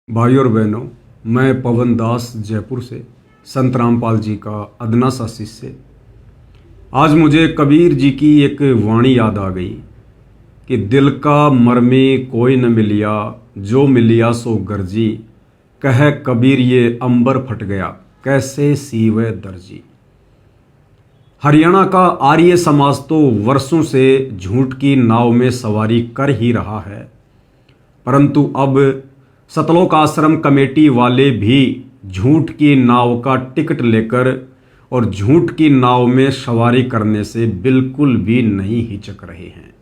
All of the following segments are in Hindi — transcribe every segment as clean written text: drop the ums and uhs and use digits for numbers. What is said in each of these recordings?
भाई और बहनों, मैं पवन दास जयपुर से संत रामपाल जी का अदना सा शिष्य। आज मुझे कबीर जी की एक वाणी याद आ गई कि दिल का मरमे कोई न मिलिया, जो मिलिया सो गर्जी। कह कबीर ये अंबर फट गया, कैसे सीवे दर्जी। हरियाणा का आर्य समाज तो वर्षों से झूठ की नाव में सवारी कर ही रहा है, परंतु अब सतलोक आश्रम कमेटी वाले भी झूठ की नाव का टिकट लेकर और झूठ की नाव में सवारी करने से बिल्कुल भी नहीं हिचक रहे हैं।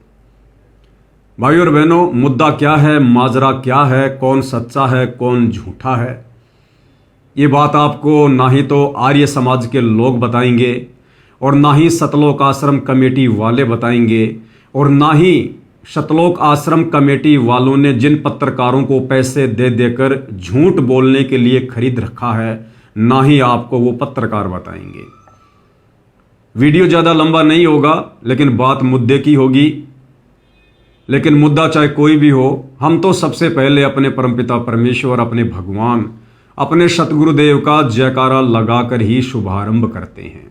भाई और बहनों, मुद्दा क्या है, माजरा क्या है, कौन सच्चा है, कौन झूठा है, ये बात आपको ना ही तो आर्य समाज के लोग बताएंगे और ना ही सतलोक आश्रम कमेटी वाले बताएंगे और ना ही सतलोक आश्रम कमेटी वालों ने जिन पत्रकारों को पैसे दे देकर झूठ बोलने के लिए खरीद रखा है, ना ही आपको वो पत्रकार बताएंगे। वीडियो ज़्यादा लंबा नहीं होगा, लेकिन बात मुद्दे की होगी। लेकिन मुद्दा चाहे कोई भी हो, हम तो सबसे पहले अपने परमपिता परमेश्वर, अपने भगवान, अपने सतगुरुदेव का जयकारा लगाकर ही शुभारंभ करते हैं।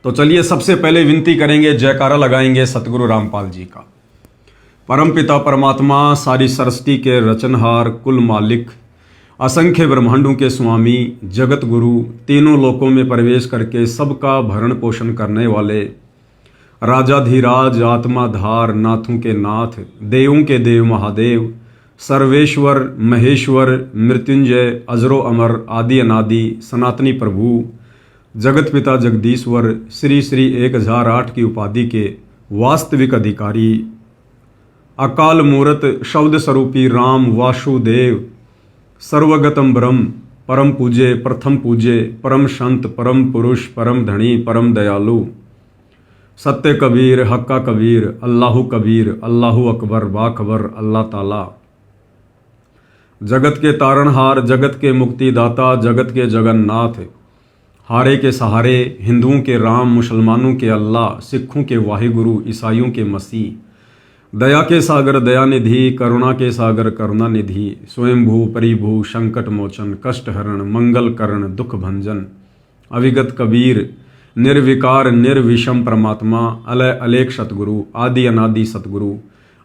तो चलिए सबसे पहले विनती करेंगे, जयकारा लगाएंगे सतगुरु रामपाल जी का। परमपिता परमात्मा, सारी सृष्टि के रचनहार, कुल मालिक, असंख्य ब्रह्मांडों के स्वामी, जगत गुरु, तीनों लोकों में प्रवेश करके सबका भरण पोषण करने वाले, राजाधिराज, आत्माधार, नाथों के नाथ, देवों के देव महादेव, सर्वेश्वर, महेश्वर, मृत्युंजय, अजरो अमर, आदि अनादि, सनातनी प्रभु, जगत पिता जगदीश्वर, श्री श्री 1008 की उपाधि के वास्तविक अधिकारी, अकाल मूरत, शब्द स्वरूपी राम वासुदेव, सर्वगतम ब्रह्म, परम पूजे, प्रथम पूजे, परम संत, परम पुरुष, परम धनी, परम दयालु, सत्य कबीर, हक्का कबीर, अल्लाहु कबीर, अल्लाहु अकबर, बाखबर, अल्लाह ताला, जगत के तारणहार, जगत के मुक्तिदाता, जगत के जगन्नाथ, हारे के सहारे, हिंदुओं के राम, मुसलमानों के अल्लाह, सिखों के वाहिगुरु, ईसाइयों के मसीह, दया के सागर दयानिधि, करुणा के सागर करुणानिधि, स्वयंभू परिभू, संकट मोचन, कष्ट हरण, मंगल करण, दुख भंजन, अविगत कबीर, निर्विकार निर्विषम परमात्मा, अलय अलेख सतगुरु, आदि अनादि सतगुरु,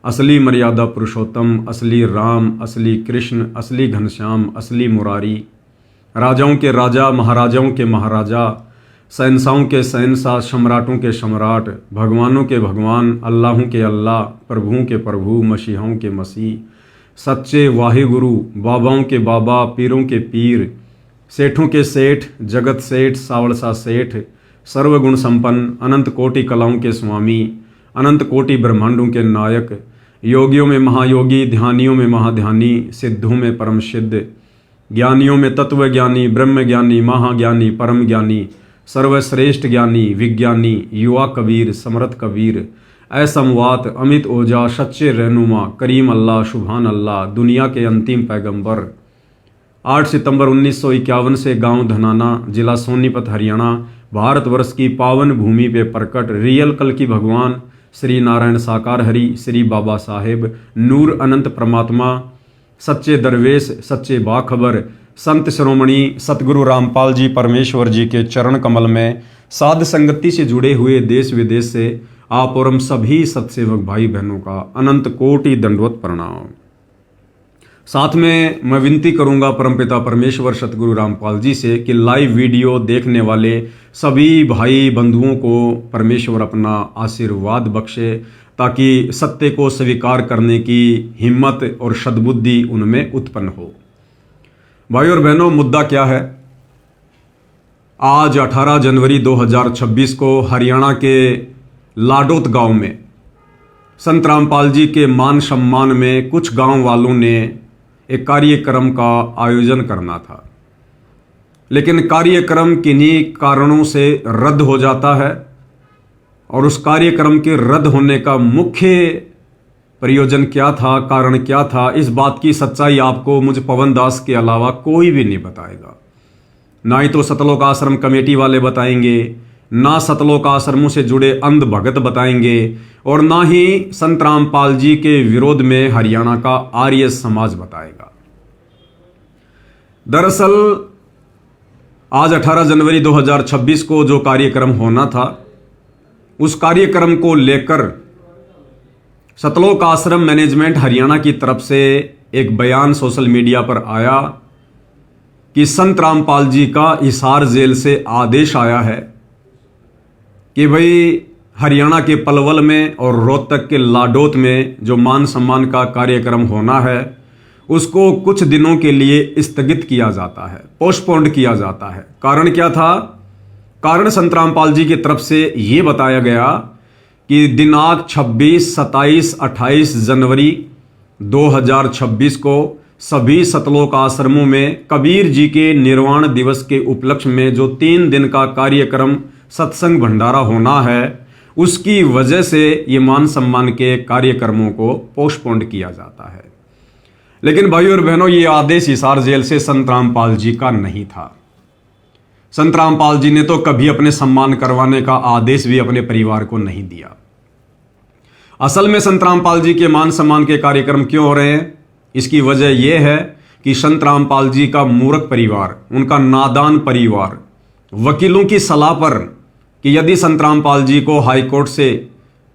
असली मर्यादा पुरुषोत्तम, असली राम, असली कृष्ण, असली घनश्याम, असली मुरारी, राजाओं के राजा, महाराजाओं के महाराजा, शहंशाहों के शहंशाह, सम्राटों के सम्राट, भगवानों के भगवान, अल्लाहों के अल्लाह, प्रभुओं के प्रभु, मसीहों के मसीह, सच्चे वाहिगुरु, बाबाओं के बाबा, पीरों के पीर, सेठों के सेठ, जगत सेठ, सावड़सा सेठ, सर्वगुण संपन्न, अनंत कोटि कलाओं के स्वामी, अनंत कोटि ब्रह्मांडों के नायक, योगियों में महायोगी, ध्यानियों में महाध्यानी, सिद्धों में परम सिद्ध, ज्ञानियों में तत्व ज्ञानी, ब्रह्म ज्ञानी, महाज्ञानी, परम ज्ञानी, सर्वश्रेष्ठ ज्ञानी, विज्ञानी, युवा कबीर, समर्थ कबीर, असमवात, अमित ओजा, सच्चे रहनुमा, करीम अल्लाह, शुभान अल्लाह, दुनिया के अंतिम पैगंबर। 8 सितंबर 1951 से गांव धनाना, जिला सोनीपत, हरियाणा, भारतवर्ष की पावन भूमि पे प्रकट रियल कल की भगवान श्री नारायण साकार हरि, श्री बाबा साहेब, नूर अनंत परमात्मा, सच्चे दरवेश, सच्चे बाखबर, संत श्रोमणी सतगुरु रामपाल जी परमेश्वर जी के चरण कमल में साध संगति से जुड़े हुए देश विदेश से आप और हम सभी सत्सेवक भाई बहनों का अनंत कोटि दंडवत प्रणाम। साथ में मैं विनती करूंगा परमपिता परमेश्वर सतगुरु रामपाल जी से कि लाइव वीडियो देखने वाले सभी भाई बंधुओं को परमेश्वर अपना आशीर्वाद बख्शे, ताकि सत्य को स्वीकार करने की हिम्मत और सद्बुद्धि उनमें उत्पन्न हो। भाई और बहनों, मुद्दा क्या है? आज 18 जनवरी 2026 को हरियाणा के लाडोत गांव में संत रामपाल जी के मान सम्मान में कुछ गांव वालों ने एक कार्यक्रम का आयोजन करना था, लेकिन कार्यक्रम किन्हीं कारणों से रद्द हो जाता है और उस कार्यक्रम के रद्द होने का मुख्य प्रयोजन क्या था, कारण क्या था, इस बात की सच्चाई आपको मुझ पवन दास के अलावा कोई भी नहीं बताएगा। ना ही तो सतलोक आश्रम कमेटी वाले बताएंगे, ना सतलोक आश्रमों से जुड़े अंध भगत बताएंगे और ना ही संत रामपाल जी के विरोध में हरियाणा का आर्य समाज बताएगा। दरअसल आज 18 जनवरी 2026 को जो कार्यक्रम होना था, उस कार्यक्रम को लेकर सतलोक आश्रम मैनेजमेंट हरियाणा की तरफ से एक बयान सोशल मीडिया पर आया कि संत रामपाल जी का हिसार जेल से आदेश आया है कि भाई हरियाणा के पलवल में और रोहतक के लाडोत में जो मान सम्मान का कार्यक्रम होना है उसको कुछ दिनों के लिए स्थगित किया जाता है, पोस्टपोन्ड किया जाता है। कारण क्या था? कारण संत रामपाल जी की तरफ से ये बताया गया कि दिनांक 26, 27, 28 जनवरी 2026 को सभी सतलोक आश्रमों में कबीर जी के निर्वाण दिवस के उपलक्ष्य में जो 3 दिन का कार्यक्रम सत्संग भंडारा होना है, उसकी वजह से ये मान सम्मान के कार्यक्रमों को पोस्टपोन्ड किया जाता है। लेकिन भाइयों और बहनों, ये आदेश हिसार जेल से संत रामपाल जी का नहीं था। संत रामपाल जी ने तो कभी अपने सम्मान करवाने का आदेश भी अपने परिवार को नहीं दिया। असल में संत रामपाल जी के मान सम्मान के कार्यक्रम क्यों हो रहे हैं? इसकी वजह यह है कि संत रामपाल जी का मूर्ख परिवार, उनका नादान परिवार, वकीलों की सलाह पर कि यदि संत रामपाल जी को हाईकोर्ट से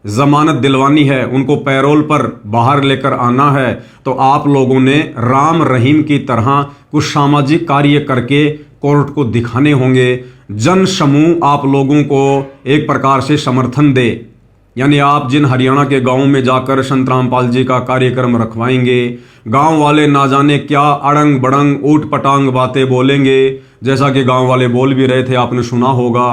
जमानत दिलवानी है, उनको पैरोल पर बाहर लेकर आना है, तो आप लोगों ने राम रहीम की तरह कुछ सामाजिक कार्य करके कोर्ट को दिखाने होंगे। जन समूह आप लोगों को एक प्रकार से समर्थन दे, यानी आप जिन हरियाणा के गांवों में जाकर संत रामपाल जी का कार्यक्रम रखवाएंगे, गांव वाले ना जाने क्या अड़ंग बड़ंग ऊट पटांग बातें बोलेंगे, जैसा कि गांव वाले बोल भी रहे थे, आपने सुना होगा।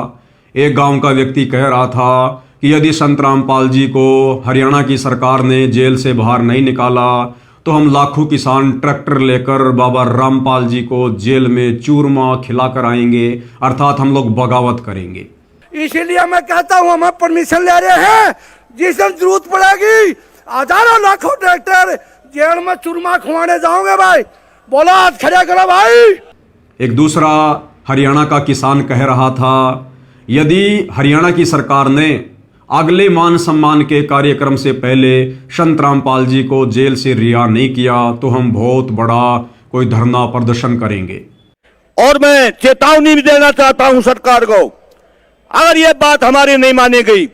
एक गांव का व्यक्ति कह रहा था कि यदि संत रामपाल जी को हरियाणा की सरकार ने जेल से बाहर नहीं निकाला तो हम लाखों किसान ट्रैक्टर लेकर बाबा रामपाल जी को जेल में चूरमा खिलाकर आएंगे, अर्थात हम लोग बगावत करेंगे। इसीलिए मैं कहता हूँ हम परमिशन ले रहे हैं, जिस दिन जरूरत पड़ेगी हजारों लाखों ट्रैक्टर जेल में चूरमा खुआने जाओगे भाई, बोला हाथ खड़े करो भाई। एक दूसरा हरियाणा का किसान कह रहा था यदि हरियाणा की सरकार ने अगले मान सम्मान के कार्यक्रम से पहले संत रामपाल जी को जेल से रिहा नहीं किया तो हम बहुत बड़ा कोई धरना प्रदर्शन करेंगे। और मैं चेतावनी भी देना चाहता हूं सरकार को, अगर ये बात हमारी नहीं मानी गई,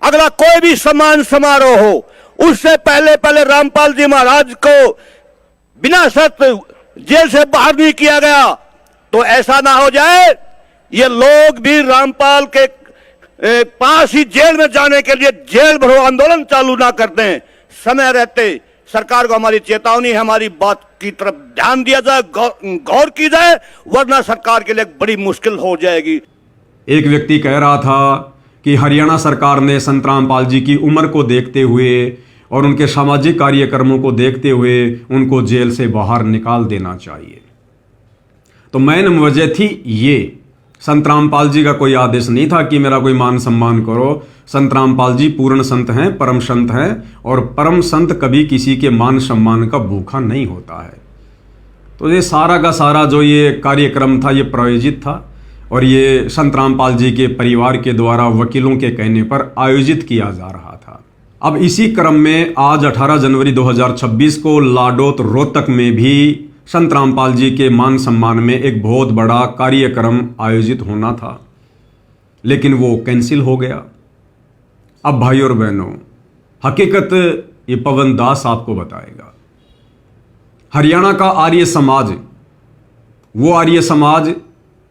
अगला कोई भी सम्मान समारोह हो, उससे पहले रामपाल जी महाराज को बिना शर्त जेल से बाहर नहीं किया गया तो ऐसा ना हो जाए ये लोग भी रामपाल के पास ही जेल में जाने के लिए जेल भरो आंदोलन चालू ना कर दें। समय रहते सरकार को हमारी चेतावनी, हमारी बात की तरफ ध्यान दिया जाए, गौर की जाए, वरना सरकार के लिए बड़ी मुश्किल हो जाएगी। एक व्यक्ति कह रहा था कि हरियाणा सरकार ने संत रामपाल जी की उम्र को देखते हुए और उनके सामाजिक कार्यक्रमों को देखते हुए उनको जेल से बाहर निकाल देना चाहिए। तो मेन वजह थी ये, संत रामपाल जी का कोई आदेश नहीं था कि मेरा कोई मान सम्मान करो। संत रामपाल जी पूर्ण संत हैं, परम संत हैं, और परम संत कभी किसी के मान सम्मान का भूखा नहीं होता है। तो ये सारा का सारा जो ये कार्यक्रम था ये प्रायोजित था और ये संत रामपाल जी के परिवार के द्वारा वकीलों के कहने पर आयोजित किया जा रहा था। अब इसी क्रम में आज 18 जनवरी 2026 को लाडोत रोहतक में भी संत रामपाल जी के मान सम्मान में एक बहुत बड़ा कार्यक्रम आयोजित होना था, लेकिन वो कैंसिल हो गया। अब भाई और बहनों, हकीकत ये पवन दास आपको बताएगा। हरियाणा का आर्य समाज, वो आर्य समाज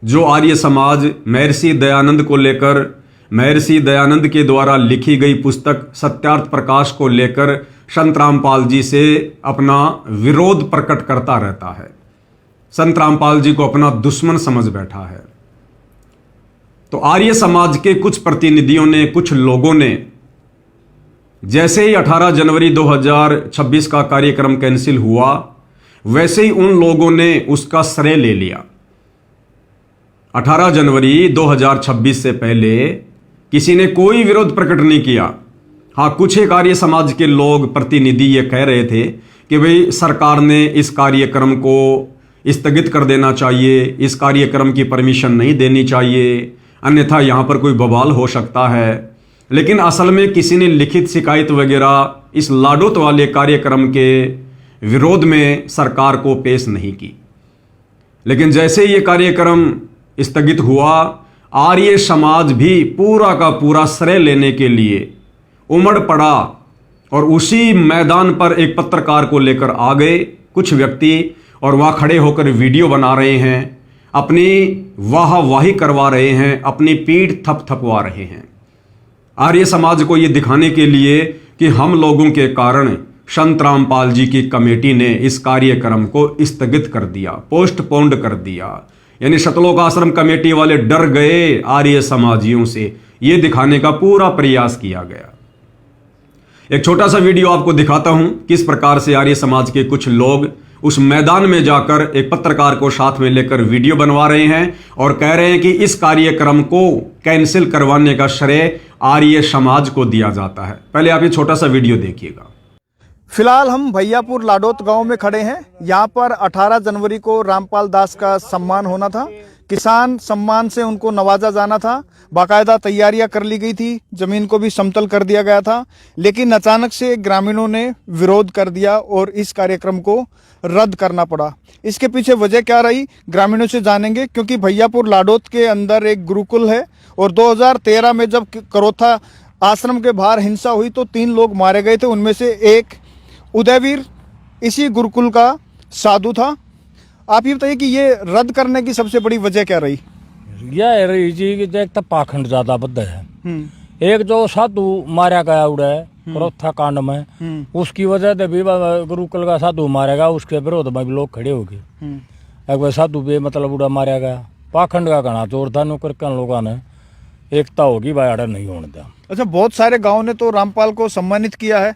जो आर्य समाज महर्षि दयानंद को लेकर, महर्षि दयानंद के द्वारा लिखी गई पुस्तक सत्यार्थ प्रकाश को लेकर संत रामपाल जी से अपना विरोध प्रकट करता रहता है, संत रामपाल जी को अपना दुश्मन समझ बैठा है। तो आर्य समाज के कुछ प्रतिनिधियों ने, कुछ लोगों ने, जैसे ही 18 जनवरी 2026 का कार्यक्रम कैंसिल हुआ, वैसे ही उन लोगों ने उसका श्रेय ले लिया। 18 जनवरी 2026 से पहले किसी ने कोई विरोध प्रकट नहीं किया। हाँ, कुछ एक आर्य समाज के लोग, प्रतिनिधि ये कह रहे थे कि भाई सरकार ने इस कार्यक्रम को स्थगित कर देना चाहिए, इस कार्यक्रम की परमिशन नहीं देनी चाहिए, अन्यथा यहाँ पर कोई बवाल हो सकता है। लेकिन असल में किसी ने लिखित शिकायत वगैरह इस लाडोत वाले कार्यक्रम के विरोध में सरकार को पेश नहीं की। लेकिन जैसे ये कार्यक्रम स्थगित हुआ, आर्य समाज भी पूरा का पूरा श्रेय लेने के लिए उमड़ पड़ा और उसी मैदान पर एक पत्रकार को लेकर आ गए कुछ व्यक्ति और वहाँ खड़े होकर वीडियो बना रहे हैं, अपनी वाहवाही करवा रहे हैं, अपनी पीठ थपथपवा रहे हैं। आर्य समाज को ये दिखाने के लिए कि हम लोगों के कारण संत रामपाल जी की कमेटी ने इस कार्यक्रम को स्थगित कर दिया, पोस्टपोन्ड कर दिया। यानी सतलोक आश्रम कमेटी वाले डर गए आर्य समाजियों से, ये दिखाने का पूरा प्रयास किया गया। एक छोटा सा वीडियो आपको दिखाता हूं किस प्रकार से आर्य समाज के कुछ लोग उस मैदान में जाकर एक पत्रकार को साथ में लेकर वीडियो बनवा रहे हैं और कह रहे हैं कि इस कार्यक्रम को कैंसिल करवाने का श्रेय आर्य समाज को दिया जाता है। पहले आप ये छोटा सा वीडियो देखिएगा। फिलहाल हम भैयापुर लाडोत गांव में खड़े हैं। यहाँ पर 18 जनवरी को रामपाल दास का सम्मान होना था। किसान सम्मान से उनको नवाजा जाना था। बाकायदा तैयारियां कर ली गई थी, जमीन को भी समतल कर दिया गया था, लेकिन अचानक से ग्रामीणों ने विरोध कर दिया और इस कार्यक्रम को रद्द करना पड़ा। इसके पीछे वजह क्या रही, ग्रामीणों से जानेंगे, क्योंकि भैयापुर लाडोत के अंदर एक गुरुकुल है और 2013 में जब करोथा आश्रम के बाहर हिंसा हुई तो 3 लोग मारे गए थे। उनमें से एक उदयवीर इसी गुरुकुल का साधु था। आप ये बताइए कि ये रद्द करने की सबसे बड़ी वजह क्या रही? यह रही जी कि एक तो पाखंड ज्यादा बद्ध है। एक जो साधु मारा गया उड़े करोथा कांड में, उसकी वजह से भी गुरुकुल का साधु मारेगा, उसके विरोध में भी लोग खड़े हो गए। एक बार साधु भी मतलब उड़ा मारा गया, पाखंड का घना जोर था। नौकर के लोगों ने एकता होगी भाई आड़ा नहीं होने दिया। अच्छा, बहुत सारे गाँव ने तो रामपाल को सम्मानित किया है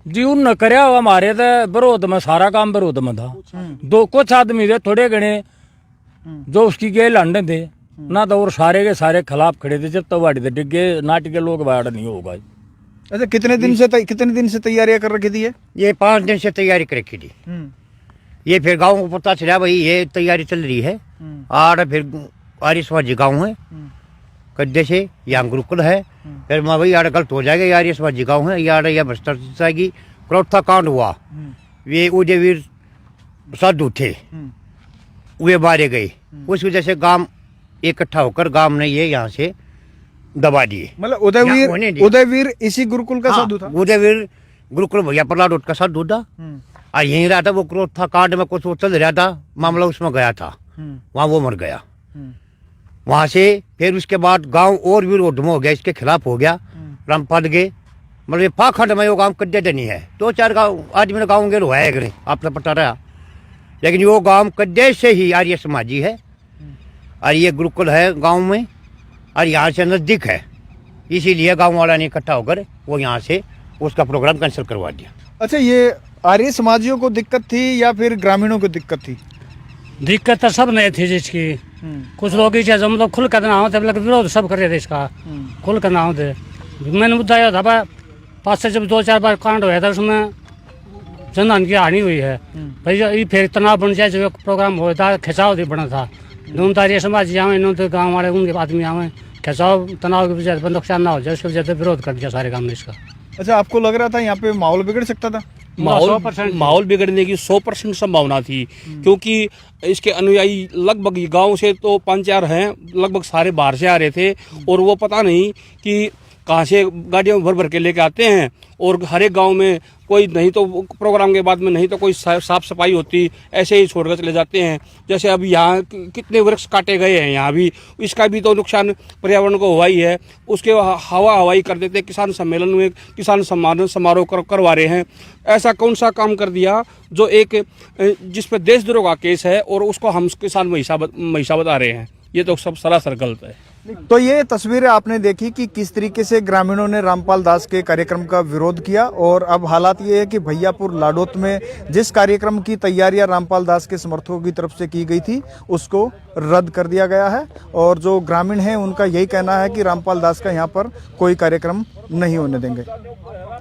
जी। उन करया हमारे तो विरोध में, सारा काम विरोध में था। दो कुछ आदमी थे थोड़े घने जो उसकी गए लंडे थे ना, तो और सारे के सारे खिलाफ खड़े थे। जब तो वाड़ी थे डिगे नाट के लोग बाड़ा नहीं होगा। अच्छा, कितने दिन से तैयारियां कर रखी थी? ये 5 दिन से तैयारी कर रखी थी। ये फिर गाँव को पता चला भाई ये तैयारी चल रही है। और फिर आर्य समाजी गाँव है कद्दे से, यहाँ गुरुकुल है। फिर मैं भाई यार गलत हो जाएगा, यार ये समाजी गाँव है, यार यह भ्रष्टाचार जाएगी। करोथा कांड हुआ, वे उदयवीर साधु थे, वे मारे गए। उस वजह से गांव इकट्ठा होकर गांव ने ये यहाँ से दबा दिए। मतलब उदयवीर इसी गुरुकुल का साधु था? उदयवीर गुरुकुल भैयापुर लाडोत का साधु था और यहीं रहा था। वो करोथा कांड में कुछ चल रहा था मामला, उसमें गया था, वहाँ वो मर गया। वहां से फिर उसके बाद गांव और भी विरोध में हो गया, इसके खिलाफ हो गया। रामपाल गए, मतलब पाखंड में वो गांव कद्दे नहीं है। 2-4 गाँव आदमी ने गाँव गेलो है नहीं, आपने पता रहा। लेकिन वो गांव कद्दे से ही आर्य समाजी है और ये गुरुकुल है गांव में और यहाँ से नजदीक है, इसीलिए गांव वाला ने इकट्ठा होकर वो यहाँ से उसका प्रोग्राम कैंसिल करवा दिया। अच्छा, ये आर्य समाजियों को दिक्कत थी या फिर ग्रामीणों को दिक्कत थी? दिक्कत तो सब नहीं थी जिसकी। कुछ लोग ही मतलब खुल कर ना होते, विरोध सब कर रहे थे इसका, खुल कर ना होते। मैंने मुद्दा यह था भाई, 5 से जब 2-4 बार कांड हुआ था उसमें जनधन की हानि हुई है भाई। ये फिर तनाव बन जाए, जो प्रोग्राम हुआ था खिंचाव भी बना था। दोनों तारिया समाज आवे, इन्होंने तो गाँव वाले उनके आदमी आवे, खिंचाव तनाव की वजह से नुकसान ना हो जाए, उसकी वजह से विरोध कर दिया सारे काम ने इसका। अच्छा, आपको लग रहा था यहाँ पे माहौल बिगड़ सकता था? माहौल बिगड़ने की 100% संभावना थी, क्योंकि इसके अनुयायी लगभग गांव से तो 5-4 हैं, लगभग सारे बाहर से आ रहे थे। और वो पता नहीं कि कहाँ से गाड़ियों में भर भर के लेके आते हैं और हर एक गाँव में कोई नहीं तो प्रोग्राम के बाद में नहीं तो कोई साफ सफाई होती, ऐसे ही छोड़कर चले जाते हैं। जैसे अभी यहाँ कितने वृक्ष काटे गए हैं, यहाँ भी इसका भी तो नुकसान पर्यावरण को हुआ ही है। उसके हवाई कर देते, किसान सम्मेलन में किसान सम्मान समारोह करवा रहे हैं। ऐसा कौन सा काम कर दिया जो एक जिस पर देशद्रोह का केस है और उसको हम किसान महिषा बता रहे हैं? ये तो सब सरासर गलत है। तो ये तस्वीरें आपने देखी कि किस तरीके से ग्रामीणों ने रामपाल दास के कार्यक्रम का विरोध किया। और अब हालात ये है कि भैयापुर लाडोत में जिस कार्यक्रम की तैयारियां रामपाल दास के समर्थकों की तरफ से की गई थी उसको रद्द कर दिया गया है। और जो ग्रामीण हैं उनका यही कहना है कि रामपाल दास का यहाँ पर कोई कार्यक्रम नहीं होने देंगे।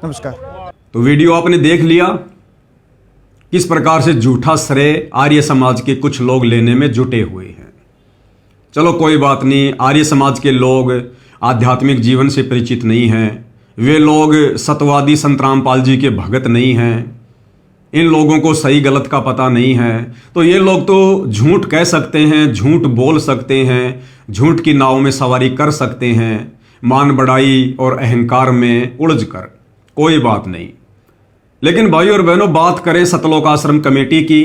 नमस्कार। तो वीडियो आपने देख लिया किस प्रकार से झूठा श्रेय आर्य समाज के कुछ लोग लेने में जुटे हुए हैं। चलो कोई बात नहीं, आर्य समाज के लोग आध्यात्मिक जीवन से परिचित नहीं हैं, वे लोग सतवादी संत रामपाल जी के भगत नहीं हैं। इन लोगों को सही गलत का पता नहीं है, तो ये लोग तो झूठ कह सकते हैं, झूठ बोल सकते हैं, झूठ की नाव में सवारी कर सकते हैं, मान बढ़ाई और अहंकार में उलझ कर, कोई बात नहीं। लेकिन भाई और बहनों, बात करें सतलोक आश्रम कमेटी की।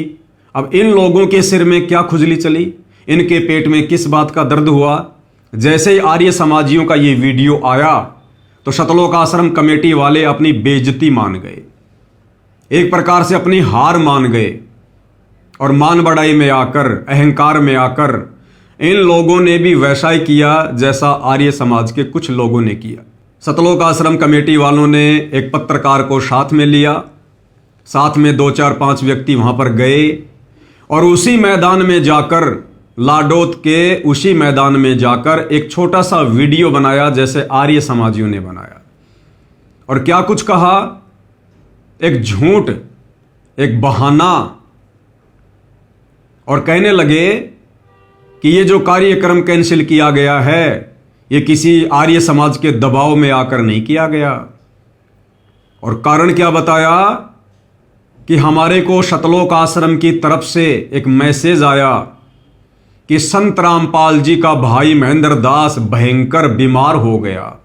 अब इन लोगों के सिर में क्या खुजली चली, इनके पेट में किस बात का दर्द हुआ। जैसे ही आर्य समाजियों का ये वीडियो आया तो सतलोक आश्रम कमेटी वाले अपनी बेइज्जती मान गए, एक प्रकार से अपनी हार मान गए, और मान बढ़ाई में आकर, अहंकार में आकर इन लोगों ने भी वैसा ही किया जैसा आर्य समाज के कुछ लोगों ने किया। सतलोक आश्रम कमेटी वालों ने एक पत्रकार को साथ में लिया, साथ में 2 4 5 व्यक्ति वहां पर गए और उसी मैदान में जाकर, लाडोत के उसी मैदान में जाकर एक छोटा सा वीडियो बनाया जैसे आर्य समाजियों ने बनाया। और क्या कुछ कहा, एक झूठ, एक बहाना, और कहने लगे कि ये जो कार्यक्रम कैंसिल किया गया है ये किसी आर्य समाज के दबाव में आकर नहीं किया गया। और कारण क्या बताया कि हमारे को सतलोक आश्रम की तरफ से एक मैसेज आया कि संत रामपाल जी का भाई महेंद्र दास भयंकर बीमार हो गया,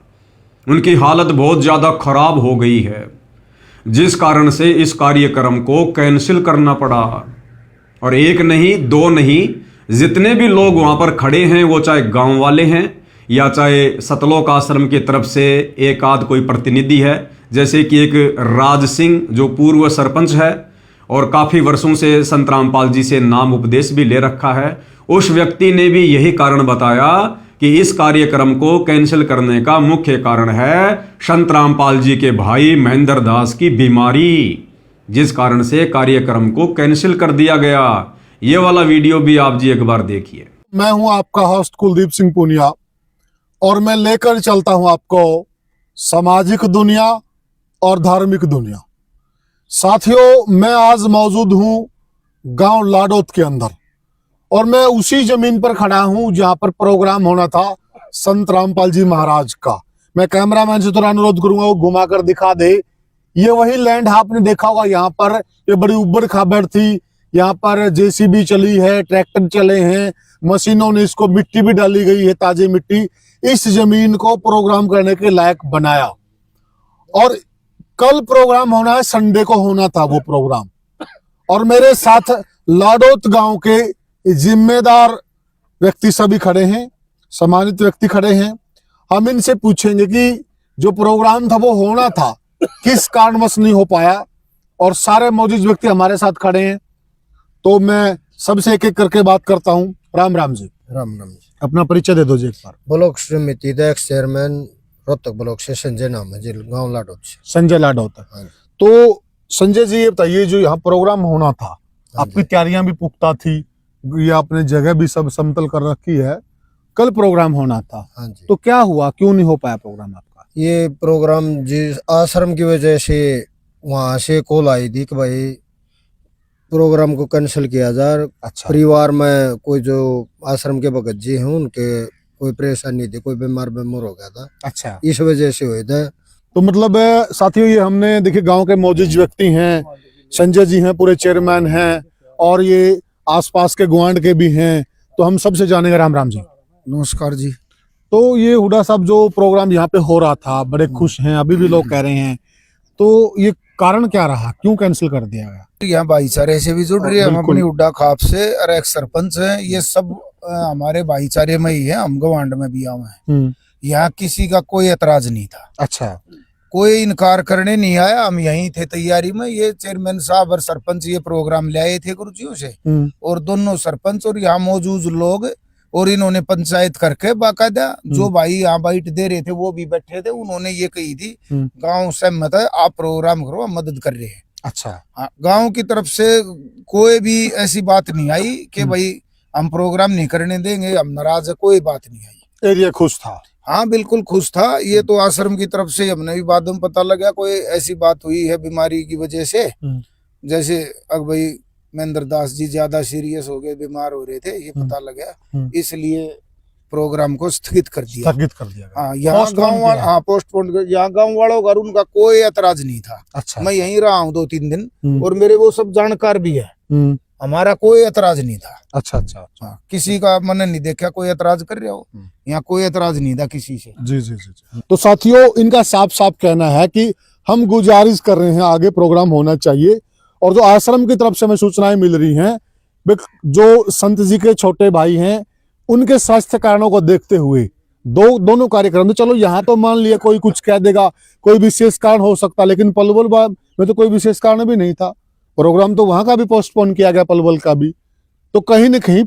उनकी हालत बहुत ज़्यादा खराब हो गई है, जिस कारण से इस कार्यक्रम को कैंसिल करना पड़ा। और एक नहीं, 2 नहीं, जितने भी लोग वहां पर खड़े हैं, वो चाहे गांव वाले हैं या चाहे सतलोक आश्रम की तरफ से एक आध कोई प्रतिनिधि है, जैसे कि एक राज सिंह जो पूर्व सरपंच है और काफ़ी वर्षों से संत रामपाल जी से नाम उपदेश भी ले रखा है, उस व्यक्ति ने भी यही कारण बताया कि इस कार्यक्रम को कैंसिल करने का मुख्य कारण है संत रामपाल जी के भाई महेंद्र दास की बीमारी, जिस कारण से कार्यक्रम को कैंसिल कर दिया गया। ये वाला वीडियो भी आप जी एक बार देखिए। मैं हूं आपका होस्ट कुलदीप सिंह पुनिया और मैं लेकर चलता हूं आपको सामाजिक दुनिया और धार्मिक दुनिया। साथियों, मैं आज मौजूद हूं गांव लाडोत के अंदर और मैं उसी जमीन पर खड़ा हूं जहां पर प्रोग्राम होना था संत रामपाल जी महाराज का। मैं कैमरामैन से थोड़ा अनुरोध करूंगा वो घुमा कर दिखा दे। ये वही लैंड आपने देखा होगा, यहाँ पर ये बड़ी उबड़ खाबड़ थी, यहाँ पर जेसीबी चली है, ट्रैक्टर चले हैं, मशीनों ने इसको मिट्टी भी डाली गई है, ताजी मिट्टी, इस जमीन को प्रोग्राम करने के लायक बनाया। और कल प्रोग्राम होना है, संडे को होना था वो प्रोग्राम, और मेरे साथ लाडोत गांव के जिम्मेदार व्यक्ति सभी खड़े हैं, सम्मानित व्यक्ति खड़े हैं। हम इनसे पूछेंगे कि जो प्रोग्राम था वो होना था, किस कारणवश नहीं हो पाया, और सारे मौजूद व्यक्ति हमारे साथ खड़े हैं। तो मैं सबसे एक एक करके बात करता हूँ। राम राम जी। राम राम जी। अपना परिचय दे दो जी एक बार। ब्लॉक समिति का एक्स चेयरमैन रोहतक ब्लॉक से संजय नाम है जी, गाँव लाडोत से। संजय लाडोत। हाँ जी। तो संजय जी ये बताइए, जो यहाँ प्रोग्राम होना था, आपकी तैयारियां भी पुख्ता थी, ये आपने जगह भी सब समतल कर रखी है, कल प्रोग्राम होना था। हाँ जी। तो क्या हुआ, क्यों नहीं हो पाया प्रोग्राम आपका? ये प्रोग्राम जी आश्रम की वजह से वहां से कॉल आई थी कि भाई प्रोग्राम को कैंसिल किया जाए। अच्छा। परिवार में कोई जो आश्रम के भगत जी हैं उनके कोई परेशानी थी, कोई बीमार हो गया था। अच्छा, इस वजह से हुए थे। तो मतलब साथियों, ये हमने देखिए गांव के मौजूद व्यक्ति हैं, संजय जी हैं, पूरे चेयरमैन हैं, और ये आसपास के गुआंड के भी हैं। तो हम सबसे जानेंगे। राम राम जी। नमस्कार जी। तो ये हुडा साहब, जो प्रोग्राम यहाँ पे हो रहा था, बड़े खुश हैं, अभी भी लोग कह रहे हैं, तो ये कारण क्या रहा, क्यों कैंसिल कर दिया गया? यहाँ भाईचारे से भी जुड़ रही है, हम बिल्कुल। अपनी हुड्डा खाप से, और एक सरपंच है, ये सब हमारे भाईचारे में ही है, हम गवांड में भी आए हैं। यहाँ किसी का कोई एतराज नहीं था। अच्छा। कोई इनकार करने नहीं आया, हम यहीं थे तैयारी में। ये चेयरमैन साहब और सरपंच ये प्रोग्राम ले आए थे गुरुजियों से, और दोनों सरपंच और यहाँ मौजूद लोग, और इन्होंने पंचायत करके बाकायदा जो भाई यहाँ बाइट दे रहे थे वो भी बैठे थे, उन्होंने ये कही थी गांव सहमत है, आप प्रोग्राम करो, हम मदद कर रहे हैं। अच्छा। हाँ, गांव की तरफ से कोई भी ऐसी बात नहीं आई कि भाई हम प्रोग्राम नहीं करने देंगे, हम नाराज है, कोई बात नहीं आई। एरिया खुश था। हाँ बिल्कुल खुश था। ये तो आश्रम की तरफ से हमने भी बाद में पता लगा कोई ऐसी बात हुई है बीमारी की वजह से, जैसे अब भाई महेंद्र दास जी ज्यादा सीरियस हो गए, बीमार हो रहे थे, ये पता लगा, इसलिए प्रोग्राम को स्थगित कर दिया। स्थगित कर दिया गया। हाँ, यहाँ Postpone गाँव वाला, किया। हाँ पोस्टपोन कर, यहाँ गाँव वालों का उनका कोई ऐतराज नहीं था। अच्छा। मैं यहीं रहा हूँ 2-3 दिन और मेरे वो सब जानकार भी है, हमारा कोई ऐतराज नहीं था। अच्छा अच्छा अच्छा। हाँ, किसी का मैंने नहीं देखा कोई ऐतराज कर रहा हो, यहाँ कोई ऐतराज नहीं था किसी से। जी जी जी जी। तो साथियों, इनका साफ साफ कहना है कि हम गुजारिश कर रहे हैं आगे प्रोग्राम होना चाहिए, और जो आश्रम की तरफ से हमें सूचनाएं मिल रही हैं, जो संत जी के छोटे भाई हैं उनके स्वास्थ्य कारणों को देखते हुए दोनों कार्यक्रम, तो चलो यहाँ तो मान लिया कोई कुछ कह देगा, कोई विशेष कारण हो सकता, लेकिन पलवल में तो कोई विशेष कारण भी नहीं था। प्रोग्राम तो वहां का भी पोस्टपोन किया गया, पलवल का भी। तो कहीं न कहीं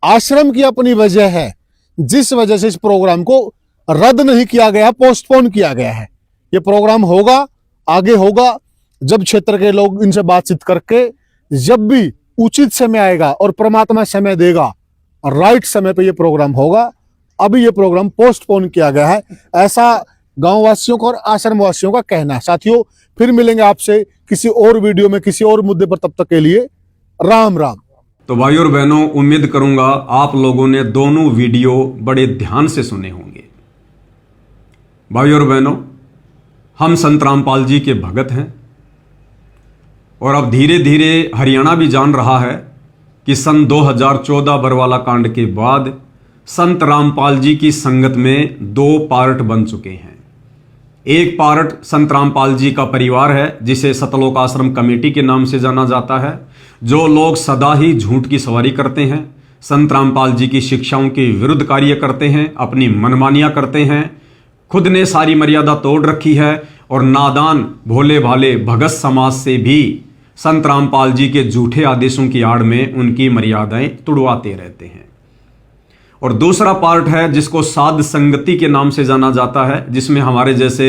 आश्रम की अपनी वजह है, जिस वजह से इस प्रोग्राम को रद्द नहीं किया गया, पोस्टपोन किया गया है। ये प्रोग्राम होगा, आगे होगा, जब क्षेत्र के लोग इनसे बातचीत करके, जब भी उचित समय आएगा और परमात्मा समय देगा, राइट समय पे ये प्रोग्राम होगा। अभी ये प्रोग्राम पोस्टपोन किया गया है, ऐसा गांव वासियों का और आश्रम वासियों का कहना है। साथियों, फिर मिलेंगे आपसे किसी और वीडियो में, किसी और मुद्दे पर। तब तक के लिए राम राम। तो भाई और बहनों, उम्मीद करूंगा आप लोगों ने दोनों वीडियो बड़े ध्यान से सुने होंगे। भाई और बहनों, हम संत रामपाल जी के भगत हैं, और अब धीरे धीरे हरियाणा भी जान रहा है कि सन 2014 बरवाला कांड के बाद संत रामपाल जी की संगत में 2 पार्ट बन चुके हैं। एक पार्ट संत रामपाल जी का परिवार है, जिसे सतलोक आश्रम कमेटी के नाम से जाना जाता है, जो लोग सदा ही झूठ की सवारी करते हैं, संत रामपाल जी की शिक्षाओं के विरुद्ध कार्य करते हैं, अपनी मनमानियां करते हैं, खुद ने सारी मर्यादा तोड़ रखी है, और नादान भोले भाले भगत समाज से भी संत रामपाल जी के झूठे आदेशों की आड़ में उनकी मर्यादाएं तुड़वाते रहते हैं। और दूसरा पार्ट है जिसको साध संगति के नाम से जाना जाता है, जिसमें हमारे जैसे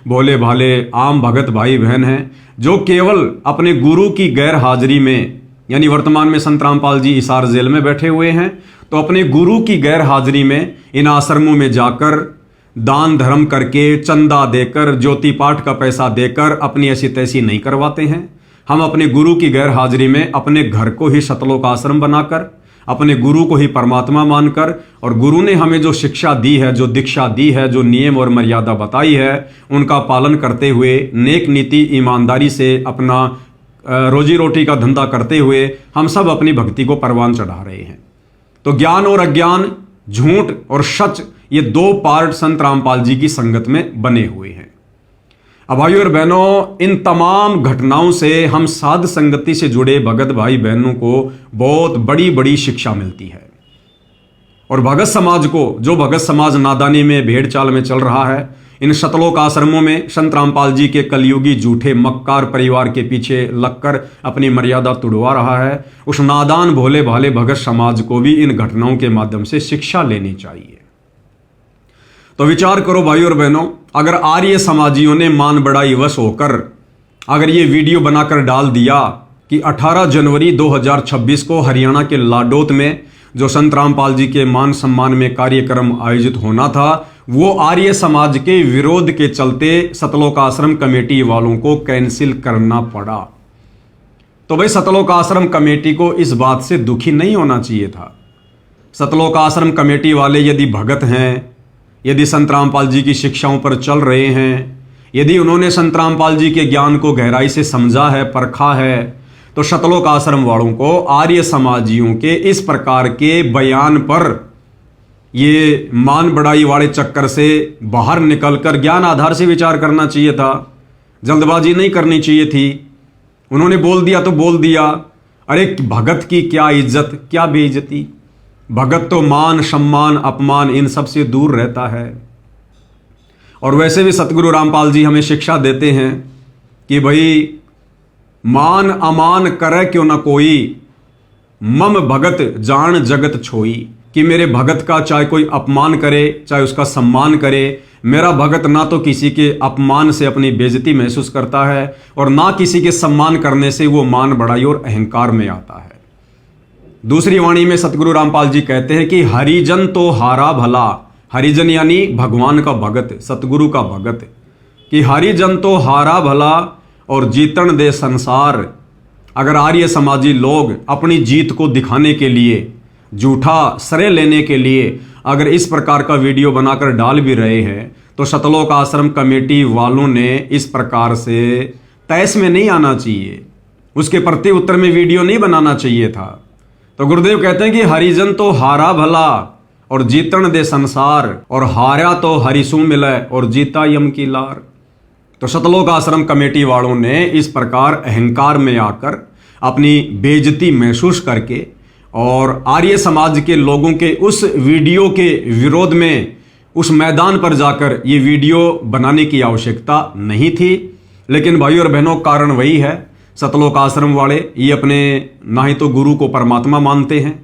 भोले भाले आम भगत भाई बहन हैं, जो केवल अपने गुरु की गैर हाजिरी में, यानी वर्तमान में संत रामपाल जी हिसार जेल में बैठे हुए हैं, तो अपने गुरु की गैर हाजिरी में इन आश्रमों में जाकर दान धर्म करके, चंदा देकर, ज्योति पाठ का पैसा देकर अपनी ऐसी तैसी नहीं करवाते हैं। हम अपने गुरु की गैर हाजिरी में अपने घर को ही सतलोक आश्रम बनाकर, अपने गुरु को ही परमात्मा मानकर, और गुरु ने हमें जो शिक्षा दी है, जो दीक्षा दी है, जो नियम और मर्यादा बताई है, उनका पालन करते हुए, नेक नीति ईमानदारी से अपना रोजी रोटी का धंधा करते हुए हम सब अपनी भक्ति को परवान चढ़ा रहे हैं। तो ज्ञान और अज्ञान, झूठ और सच, ये 2 पार्ट संत रामपाल जी की संगत में बने हुए हैं। अब भाइयों और बहनों, इन तमाम घटनाओं से हम साध संगति से जुड़े भगत भाई बहनों को बहुत बड़ी बड़ी शिक्षा मिलती है। और भगत समाज को, जो भगत समाज नादानी में, भेड़ चाल में चल रहा है, इन सतलोक आश्रमों में संत रामपाल जी के कलयुगी झूठे मक्कार परिवार के पीछे लगकर अपनी मर्यादा तुड़वा रहा है, उस नादान भोले भाले भगत समाज को भी इन घटनाओं के माध्यम से शिक्षा लेनी चाहिए। तो विचार करो भाई और बहनों, अगर आर्य समाजियों ने मान बढ़ाई वश होकर अगर ये वीडियो बनाकर डाल दिया कि 18 जनवरी 2026 को हरियाणा के लाडोत में जो संत रामपाल जी के मान सम्मान में कार्यक्रम आयोजित होना था, वो आर्य समाज के विरोध के चलते सतलोक आश्रम कमेटी वालों को कैंसिल करना पड़ा, तो भाई सतलोक आश्रम कमेटी को इस बात से दुखी नहीं होना चाहिए था। सतलोक आश्रम कमेटी वाले यदि भगत हैं, यदि संत रामपाल जी की शिक्षाओं पर चल रहे हैं, यदि उन्होंने संत रामपाल जी के ज्ञान को गहराई से समझा है, परखा है, तो सतलोक आश्रम वालों को आर्य समाजियों के इस प्रकार के बयान पर ये मान बढ़ाई वाले चक्कर से बाहर निकलकर ज्ञान आधार से विचार करना चाहिए था। जल्दबाजी नहीं करनी चाहिए थी। उन्होंने बोल दिया तो बोल दिया। अरे भगत की क्या इज्जत, क्या बेइज्जती। भगत तो मान सम्मान अपमान इन सब से दूर रहता है। और वैसे भी सतगुरु रामपाल जी हमें शिक्षा देते हैं कि भाई मान अमान करे क्यों न कोई, मम भगत जान जगत छोई। कि मेरे भगत का चाहे कोई अपमान करे चाहे उसका सम्मान करे, मेरा भगत ना तो किसी के अपमान से अपनी बेइज्जती महसूस करता है और ना किसी के सम्मान करने से वो मान बढ़ाई और अहंकार में आता है। दूसरी वाणी में सतगुरु रामपाल जी कहते हैं कि हरिजन तो हारा भला, हरिजन यानी भगवान का भगत, सतगुरु का भगत, कि हरिजन तो हारा भला और जीतन दे संसार। अगर आर्य समाजी लोग अपनी जीत को दिखाने के लिए झूठा श्रेय लेने के लिए अगर इस प्रकार का वीडियो बनाकर डाल भी रहे हैं तो सतलोक आश्रम कमेटी वालों ने इस प्रकार से तैस में नहीं आना चाहिए, उसके प्रति उत्तर में वीडियो नहीं बनाना चाहिए था। तो गुरुदेव कहते हैं कि हरिजन तो हारा भला और जीतन दे संसार, और हारा तो हरिसू मिले और जीता यम की लार। तो सतलोक आश्रम कमेटी वालों ने इस प्रकार अहंकार में आकर अपनी बेइज्जती महसूस करके और आर्य समाज के लोगों के उस वीडियो के विरोध में उस मैदान पर जाकर ये वीडियो बनाने की आवश्यकता नहीं थी। लेकिन भाई और बहनों, कारण वही है, सतलोक आश्रम वाले ये अपने ना ही तो गुरु को परमात्मा मानते हैं,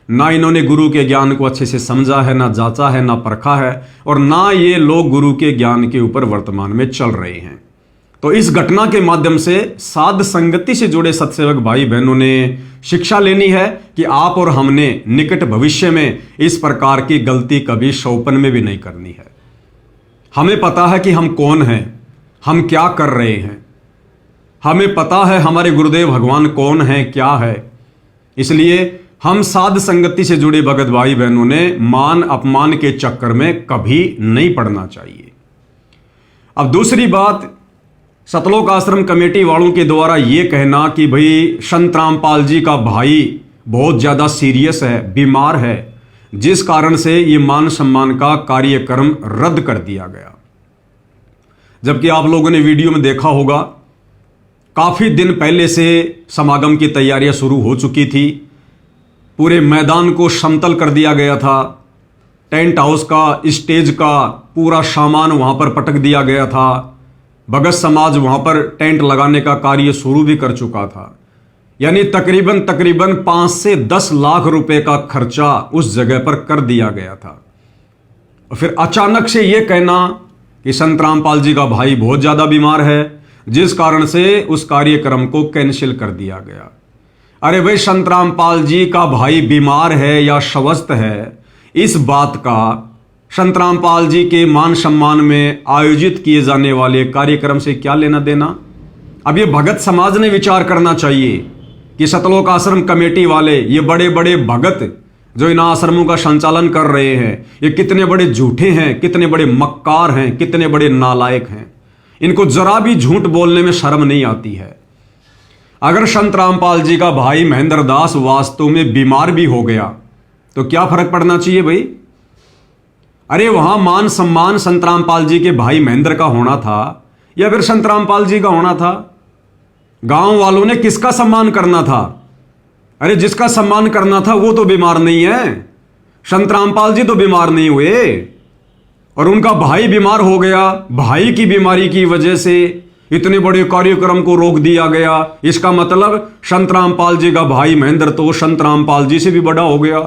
ना इन्होंने गुरु के ज्ञान को अच्छे से समझा है, ना जांचा है, ना परखा है, और ना ये लोग गुरु के ज्ञान के ऊपर वर्तमान में चल रहे हैं। तो इस घटना के माध्यम से साध संगति से जुड़े सत्सेवक भाई बहनों ने शिक्षा लेनी है कि आप और हमने निकट भविष्य में इस प्रकार की गलती कभी शौपन में भी नहीं करनी है। हमें पता है कि हम कौन हैं, हम क्या कर रहे हैं, हमें पता है हमारे गुरुदेव भगवान कौन है, क्या है। इसलिए हम साध संगति से जुड़े भगत भाई बहनों ने मान अपमान के चक्कर में कभी नहीं पड़ना चाहिए। अब दूसरी बात, सतलोक आश्रम कमेटी वालों के द्वारा यह कहना कि भाई संत रामपाल जी का भाई बहुत ज़्यादा सीरियस है, बीमार है, जिस कारण से ये मान सम्मान का कार्यक्रम रद्द कर दिया गया। जबकि आप लोगों ने वीडियो में देखा होगा, काफ़ी दिन पहले से समागम की तैयारियां शुरू हो चुकी थी। पूरे मैदान को समतल कर दिया गया था, टेंट हाउस का, स्टेज का पूरा सामान वहां पर पटक दिया गया था। भगत समाज वहां पर टेंट लगाने का कार्य शुरू भी कर चुका था। यानी तकरीबन 5 से 10 लाख रुपए का खर्चा उस जगह पर कर दिया गया था। और फिर अचानक से यह कहना कि संत रामपाल जी का भाई बहुत ज्यादा बीमार है, जिस कारण से उस कार्यक्रम को कैंसिल कर दिया गया। अरे भाई, संत रामपाल जी का भाई बीमार है या स्वस्थ है, इस बात का संत रामपाल जी के मान सम्मान में आयोजित किए जाने वाले कार्यक्रम से क्या लेना देना। अब ये भगत समाज ने विचार करना चाहिए कि सतलोक आश्रम कमेटी वाले, ये बड़े बड़े भगत जो इन आश्रमों का संचालन कर रहे हैं, ये कितने बड़े झूठे हैं, कितने बड़े मक्कार हैं, कितने बड़े नालायक हैं। इनको जरा भी झूठ बोलने में शर्म नहीं आती है। अगर संत रामपाल जी का भाई महेंद्र दास वास्तव में बीमार भी हो गया तो क्या फर्क पड़ना चाहिए भाई। अरे वहां मान सम्मान संत रामपाल जी के भाई महेंद्र का होना था या फिर संत रामपाल जी का होना था। गांव वालों ने किसका सम्मान करना था। अरे जिसका सम्मान करना था वो तो बीमार नहीं है। संत रामपाल जी तो बीमार नहीं हुए और उनका भाई बीमार हो गया। भाई की बीमारी की वजह से इतने बड़े कार्यक्रम को रोक दिया गया। इसका मतलब संत रामपाल जी का भाई महेंद्र तो संत रामपाल जी से भी बड़ा हो गया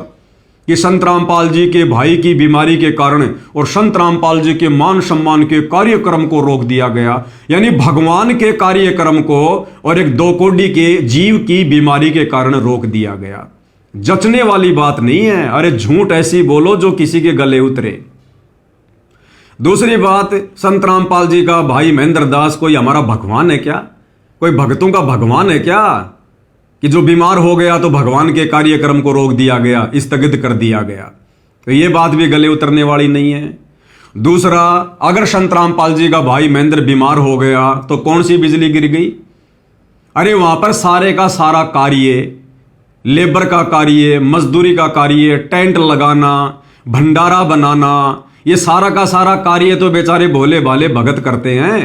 कि संत रामपाल जी के भाई की बीमारी के कारण और संत रामपाल जी के मान सम्मान के कार्यक्रम को रोक दिया गया। यानी भगवान के कार्यक्रम को और एक 2 कोड़ी के जीव की बीमारी के कारण रोक दिया गया। जचने वाली बात नहीं है। अरे झूठ ऐसी बोलो जो किसी के गले उतरे। दूसरी बात, संत रामपाल जी का भाई महेंद्र दास कोई हमारा भगवान है क्या? कोई भक्तों का भगवान है क्या कि जो बीमार हो गया तो भगवान के कार्यक्रम को रोक दिया गया, स्थगित कर दिया गया? तो ये बात भी गले उतरने वाली नहीं है। दूसरा, अगर संत रामपाल जी का भाई महेंद्र बीमार हो गया तो कौन सी बिजली गिर गई? अरे वहां पर सारे का सारा कार्य, लेबर का कार्य, मजदूरी का कार्य, टेंट लगाना, भंडारा बनाना, ये सारा का सारा कार्य तो बेचारे भोले भाले भगत करते हैं।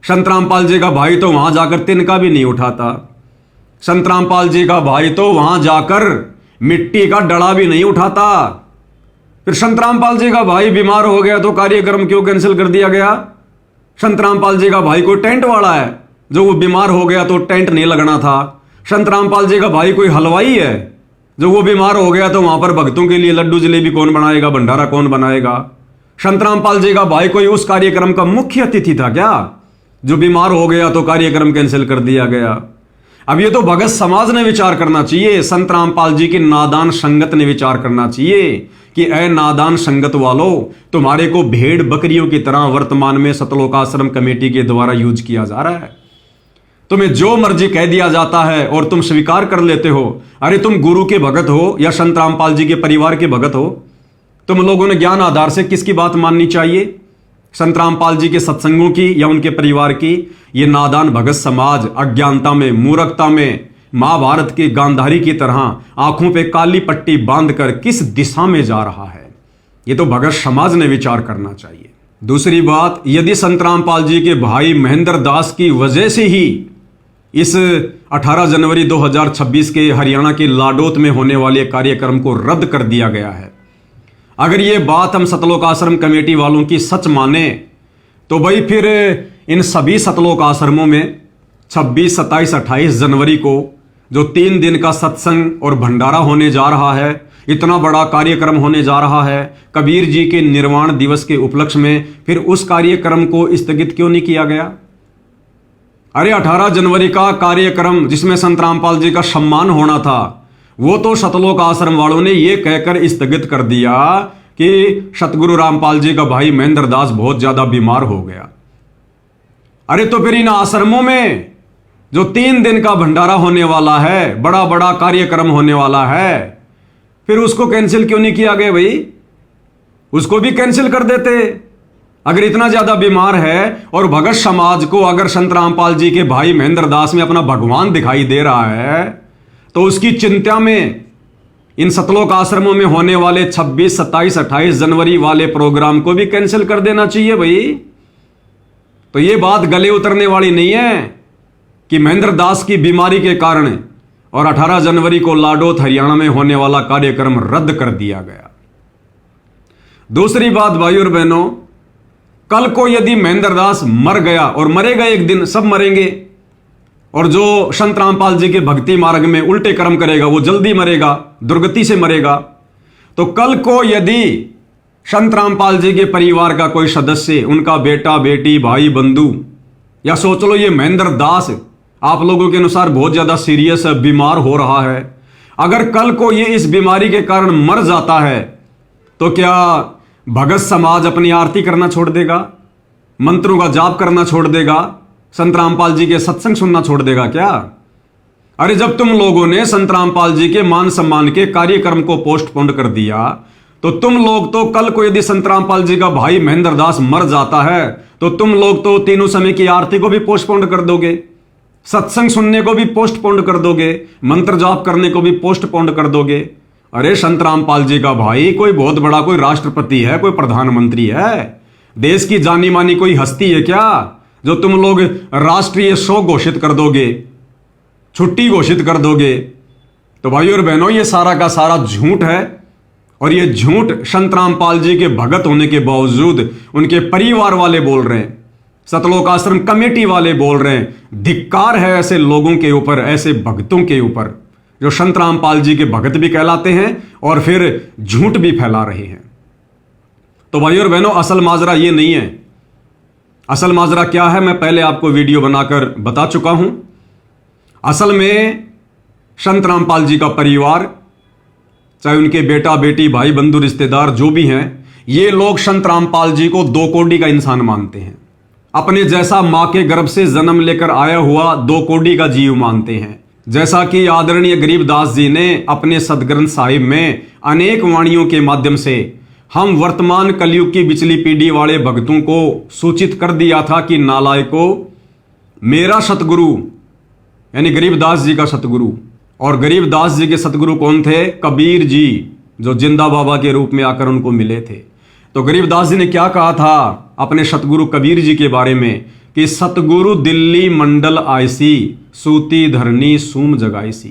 संत रामपाल जी का भाई तो वहां जाकर तिनका भी नहीं उठाता। संत रामपाल जी का भाई तो वहां जाकर मिट्टी का डड़ा भी नहीं उठाता। फिर संत रामपाल जी का भाई बीमार हो गया तो कार्यक्रम क्यों कैंसिल कर दिया गया? संत रामपाल जी का भाई कोई टेंट वाला है जो वो बीमार हो गया तो टेंट नहीं लगना था? संत रामपाल जी का भाई कोई हलवाई है जो वो बीमार हो गया तो वहां पर भक्तों के लिए लड्डू जलेबी कौन बनाएगा, भंडारा कौन बनाएगा? संत रामपाल जी का भाई कोई उस कार्यक्रम का मुख्य अतिथि था क्या जो बीमार हो गया तो कार्यक्रम कैंसिल कर दिया गया? अब ये तो भगत समाज ने विचार करना चाहिए। संत रामपाल जी की नादान संगत ने विचार करना चाहिए कि ऐ नादान संगत वालों, तुम्हारे को भेड़ बकरियों की तरह वर्तमान में सतलोक आश्रम कमेटी के द्वारा यूज किया जा रहा है। तुम्हें जो मर्जी कह दिया जाता है और तुम स्वीकार कर लेते हो। अरे तुम गुरु के भगत हो या संत रामपाल जी के परिवार के भगत हो, तुम लोगों ने ज्ञान आधार से किसकी बात माननी चाहिए? संत रामपाल जी के सत्संगों की या उनके परिवार की? ये नादान भगत समाज अज्ञानता में, मूर्खता में, महाभारत के गांधारी की तरह आंखों पे काली पट्टी बांधकर किस दिशा में जा रहा है, ये तो भगत समाज ने विचार करना चाहिए। दूसरी बात, यदि संत रामपाल जी के भाई महेंद्र दास की वजह से ही इस 18 जनवरी 2026 के हरियाणा के लाडोत में होने वाले कार्यक्रम को रद्द कर दिया गया है, अगर ये बात हम सतलोक आश्रम कमेटी वालों की सच माने, तो भाई फिर इन सभी सतलोक आश्रमों में 26, 27, 28 जनवरी को जो 3 दिन का सत्संग और भंडारा होने जा रहा है, इतना बड़ा कार्यक्रम होने जा रहा है कबीर जी के निर्वाण दिवस के उपलक्ष्य में, फिर उस कार्यक्रम को स्थगित क्यों नहीं किया गया? अरे 18 जनवरी का कार्यक्रम जिसमें संत रामपाल जी का सम्मान होना था, वो तो सतलोक आश्रम वालों ने ये कहकर स्थगित कर दिया कि सतगुरु रामपाल जी का भाई महेंद्र दास बहुत ज्यादा बीमार हो गया। अरे तो फिर इन आश्रमों में जो 3 दिन का भंडारा होने वाला है, बड़ा बड़ा कार्यक्रम होने वाला है, फिर उसको कैंसिल क्यों नहीं किया गया भाई? उसको भी कैंसिल कर देते। अगर इतना ज्यादा बीमार है और भगत समाज को अगर संत रामपाल जी के भाई महेंद्र दास में अपना भगवान दिखाई दे रहा है, तो उसकी चिंता में इन सतलोक आश्रमों में होने वाले 26, 27, 28 जनवरी वाले प्रोग्राम को भी कैंसिल कर देना चाहिए भाई। तो ये बात गले उतरने वाली नहीं है कि महेंद्र दास की बीमारी के कारण और 18 जनवरी को लाडोत हरियाणा में होने वाला कार्यक्रम रद्द कर दिया गया। दूसरी बात भाई और बहनों, कल को यदि महेंद्र दास मर गया, और मरेगा एक दिन, सब मरेंगे, और जो संत रामपाल जी के भक्ति मार्ग में उल्टे कर्म करेगा वो जल्दी मरेगा, दुर्गति से मरेगा। तो कल को यदि संत रामपाल जी के परिवार का कोई सदस्य, उनका बेटा, बेटी, भाई, बंधु, या सोच लो ये महेंद्र दास आप लोगों के अनुसार बहुत ज्यादा सीरियस है, बीमार हो रहा है, अगर कल को ये इस बीमारी के कारण मर जाता है, तो क्या भगत समाज अपनी आरती करना छोड़ देगा? मंत्रों का जाप करना छोड़ देगा? संत रामपाल जी के सत्संग सुनना छोड़ देगा क्या? अरे जब तुम लोगों ने संत रामपाल जी के मान सम्मान के कार्यक्रम को पोस्टपोन कर दिया, तो तुम लोग तो कल को यदि संत रामपाल जी का भाई महेंद्र दास मर जाता है, तो तुम लोग तो तीनों समय की आरती को भी पोस्टपोन कर दोगे, सत्संग सुनने को भी पोस्टपोन कर दोगे, मंत्र जाप करने को भी पोस्टपोन कर दोगे। अरे संत रामपाल जी का भाई कोई बहुत बड़ा, कोई राष्ट्रपति है, कोई प्रधानमंत्री है, देश की जानी मानी कोई हस्ती है क्या, जो तुम लोग राष्ट्रीय शोक घोषित कर दोगे, छुट्टी घोषित कर दोगे? तो भाई और बहनों, ये सारा का सारा झूठ है, और ये झूठ संत रामपाल जी के भगत होने के बावजूद उनके परिवार वाले बोल रहे हैं, सतलोक आश्रम कमेटी वाले बोल रहे हैं। धिक्कार है ऐसे लोगों के ऊपर, ऐसे भक्तों के ऊपर जो संत रामपाल जी के भगत भी कहलाते हैं और फिर झूठ भी फैला रहे हैं। तो भाई और बहनों, असल माजरा ये नहीं है। असल माजरा क्या है, मैं पहले आपको वीडियो बनाकर बता चुका हूं। असल में संत रामपाल जी का परिवार, चाहे उनके बेटा, बेटी, भाई, बंधु, रिश्तेदार जो भी हैं, ये लोग संत रामपाल जी को 2 कोड़ी का इंसान मानते हैं, अपने जैसा मां के गर्भ से जन्म लेकर आया हुआ 2 कोड़ी का जीव मानते हैं। जैसा कि आदरणीय गरीबदास जी ने अपने सदग्रंथ साहिब में अनेक वाणियों के माध्यम से हम वर्तमान कलयुग की बिचली पीढ़ी वाले भक्तों को सूचित कर दिया था कि नालायकों, मेरा सतगुरु यानी गरीबदास जी का सतगुरु, और गरीबदास जी के सतगुरु कौन थे? कबीर जी, जो जिंदा बाबा के रूप में आकर उनको मिले थे। तो गरीबदास जी ने क्या कहा था अपने सतगुरु कबीर जी के बारे में कि सतगुरु दिल्ली मंडल आयसी, सूती धरनी सूम जगाईसी,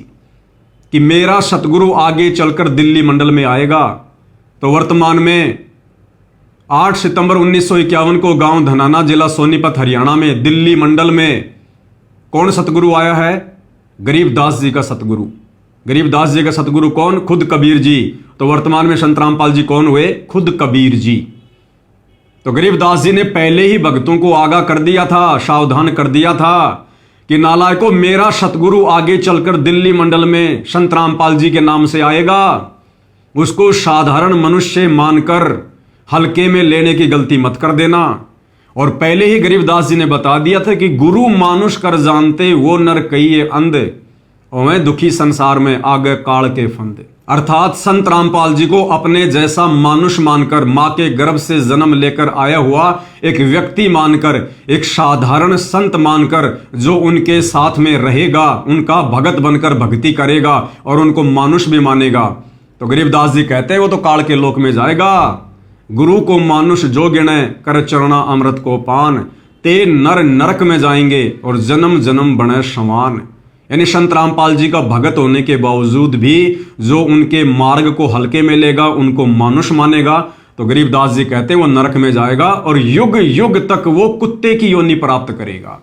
कि मेरा सतगुरु आगे चलकर दिल्ली मंडल में आएगा। तो वर्तमान में 8 सितंबर 1951 को गांव धनाना, जिला सोनीपत, हरियाणा में दिल्ली मंडल में कौन सतगुरु आया है? गरीबदास जी का सतगुरु। गरीबदास जी का सतगुरु कौन? खुद कबीर जी। तो वर्तमान में संत रामपाल जी कौन हुए? खुद कबीर जी। तो गरीबदास जी ने पहले ही भक्तों को आगाह कर दिया था, सावधान कर दिया था कि नालायकों, मेरा सतगुरु आगे चलकर दिल्ली मंडल में संत रामपाल जी के नाम से आएगा, उसको साधारण मनुष्य मानकर हल्के में लेने की गलती मत कर देना। और पहले ही गरीबदास जी ने बता दिया था कि गुरु मानुष कर जानते वो नर कहिए अंधे, और मैं दुखी संसार में आगे काल के फंदे। अर्थात संत रामपाल जी को अपने जैसा मानुष मानकर, मां के गर्भ से जन्म लेकर आया हुआ एक व्यक्ति मानकर, एक साधारण संत मानकर, जो उनके साथ में रहेगा, उनका भगत बनकर भक्ति करेगा और उनको मानुष भी मानेगा, तो गरीबदास जी कहते हैं वो तो काल के लोक में जाएगा। गुरु को मानुष जो गिणे कर चरणा अमृत को पान, ते नर नरक में जाएंगे और जन्म जन्म बने समान। यानी संत रामपाल जी का भगत होने के बावजूद भी जो उनके मार्ग को हल्के में लेगा, उनको मानुष मानेगा, तो गरीबदास जी कहते हैं वो नरक में जाएगा और युग युग तक वो कुत्ते की योनि प्राप्त करेगा।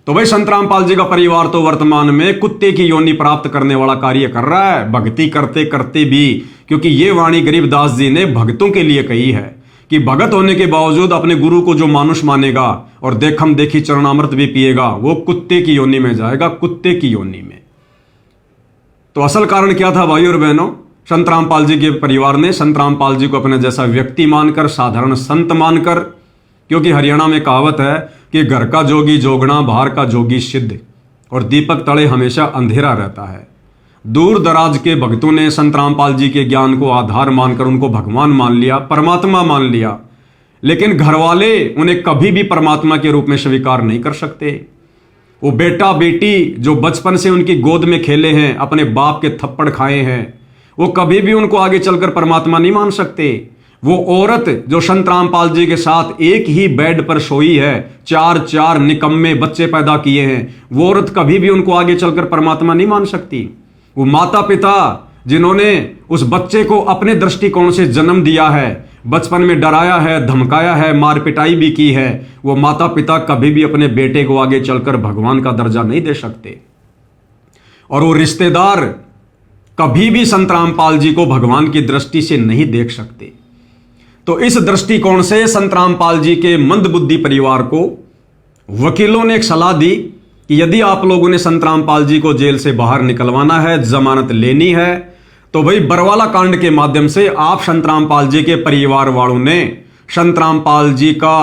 तो भाई संत रामपाल जी का परिवार तो वर्तमान में कुत्ते की योनि प्राप्त करने वाला कार्य कर रहा है, भक्ति करते करते भी, क्योंकि ये वाणी गरीबदास जी ने भक्तों के लिए कही है कि भगत होने के बावजूद अपने गुरु को जो मानुष मानेगा और देखम देखी चरणामृत भी पिएगा, वो कुत्ते की योनि में जाएगा, कुत्ते की योनि में। तो असल कारण क्या था भाई और बहनों? संत रामपाल जी के परिवार ने संत रामपाल जी को अपने जैसा व्यक्ति मानकर, साधारण संत मानकर, क्योंकि हरियाणा में कहावत है कि घर का जोगी जोगना, बाहर का जोगी सिद्ध, और दीपक तले हमेशा अंधेरा रहता है। दूर दराज के भक्तों ने संत रामपाल जी के ज्ञान को आधार मानकर उनको भगवान मान लिया, परमात्मा मान लिया, लेकिन घर वाले उन्हें कभी भी परमात्मा के रूप में स्वीकार नहीं कर सकते। वो बेटा बेटी जो बचपन से उनकी गोद में खेले हैं, अपने बाप के थप्पड़ खाए हैं, वो कभी भी उनको आगे चलकर परमात्मा नहीं मान सकते। वो औरत जो संत रामपाल जी के साथ एक ही बेड पर सोई है, 4 निकम्मे बच्चे पैदा किए हैं, वो औरत कभी भी उनको आगे चलकर परमात्मा नहीं मान सकती। वो माता पिता जिन्होंने उस बच्चे को अपने दृष्टिकोण से जन्म दिया है, बचपन में डराया है, धमकाया है, मार पिटाई भी की है, वो माता पिता कभी भी अपने बेटे को आगे चलकर भगवान का दर्जा नहीं दे सकते। और वो रिश्तेदार कभी भी संत रामपाल जी को भगवान की दृष्टि से नहीं देख सकते। तो इस दृष्टिकोण से संत रामपाल जी के मंदबुद्धि परिवार को वकीलों ने एक सलाह दी कि यदि आप लोगों ने संत रामपाल जी को जेल से बाहर निकलवाना है, जमानत लेनी है, तो भाई बरवाला कांड के माध्यम से आप संत रामपाल जी के परिवार वालों ने संत रामपाल जी का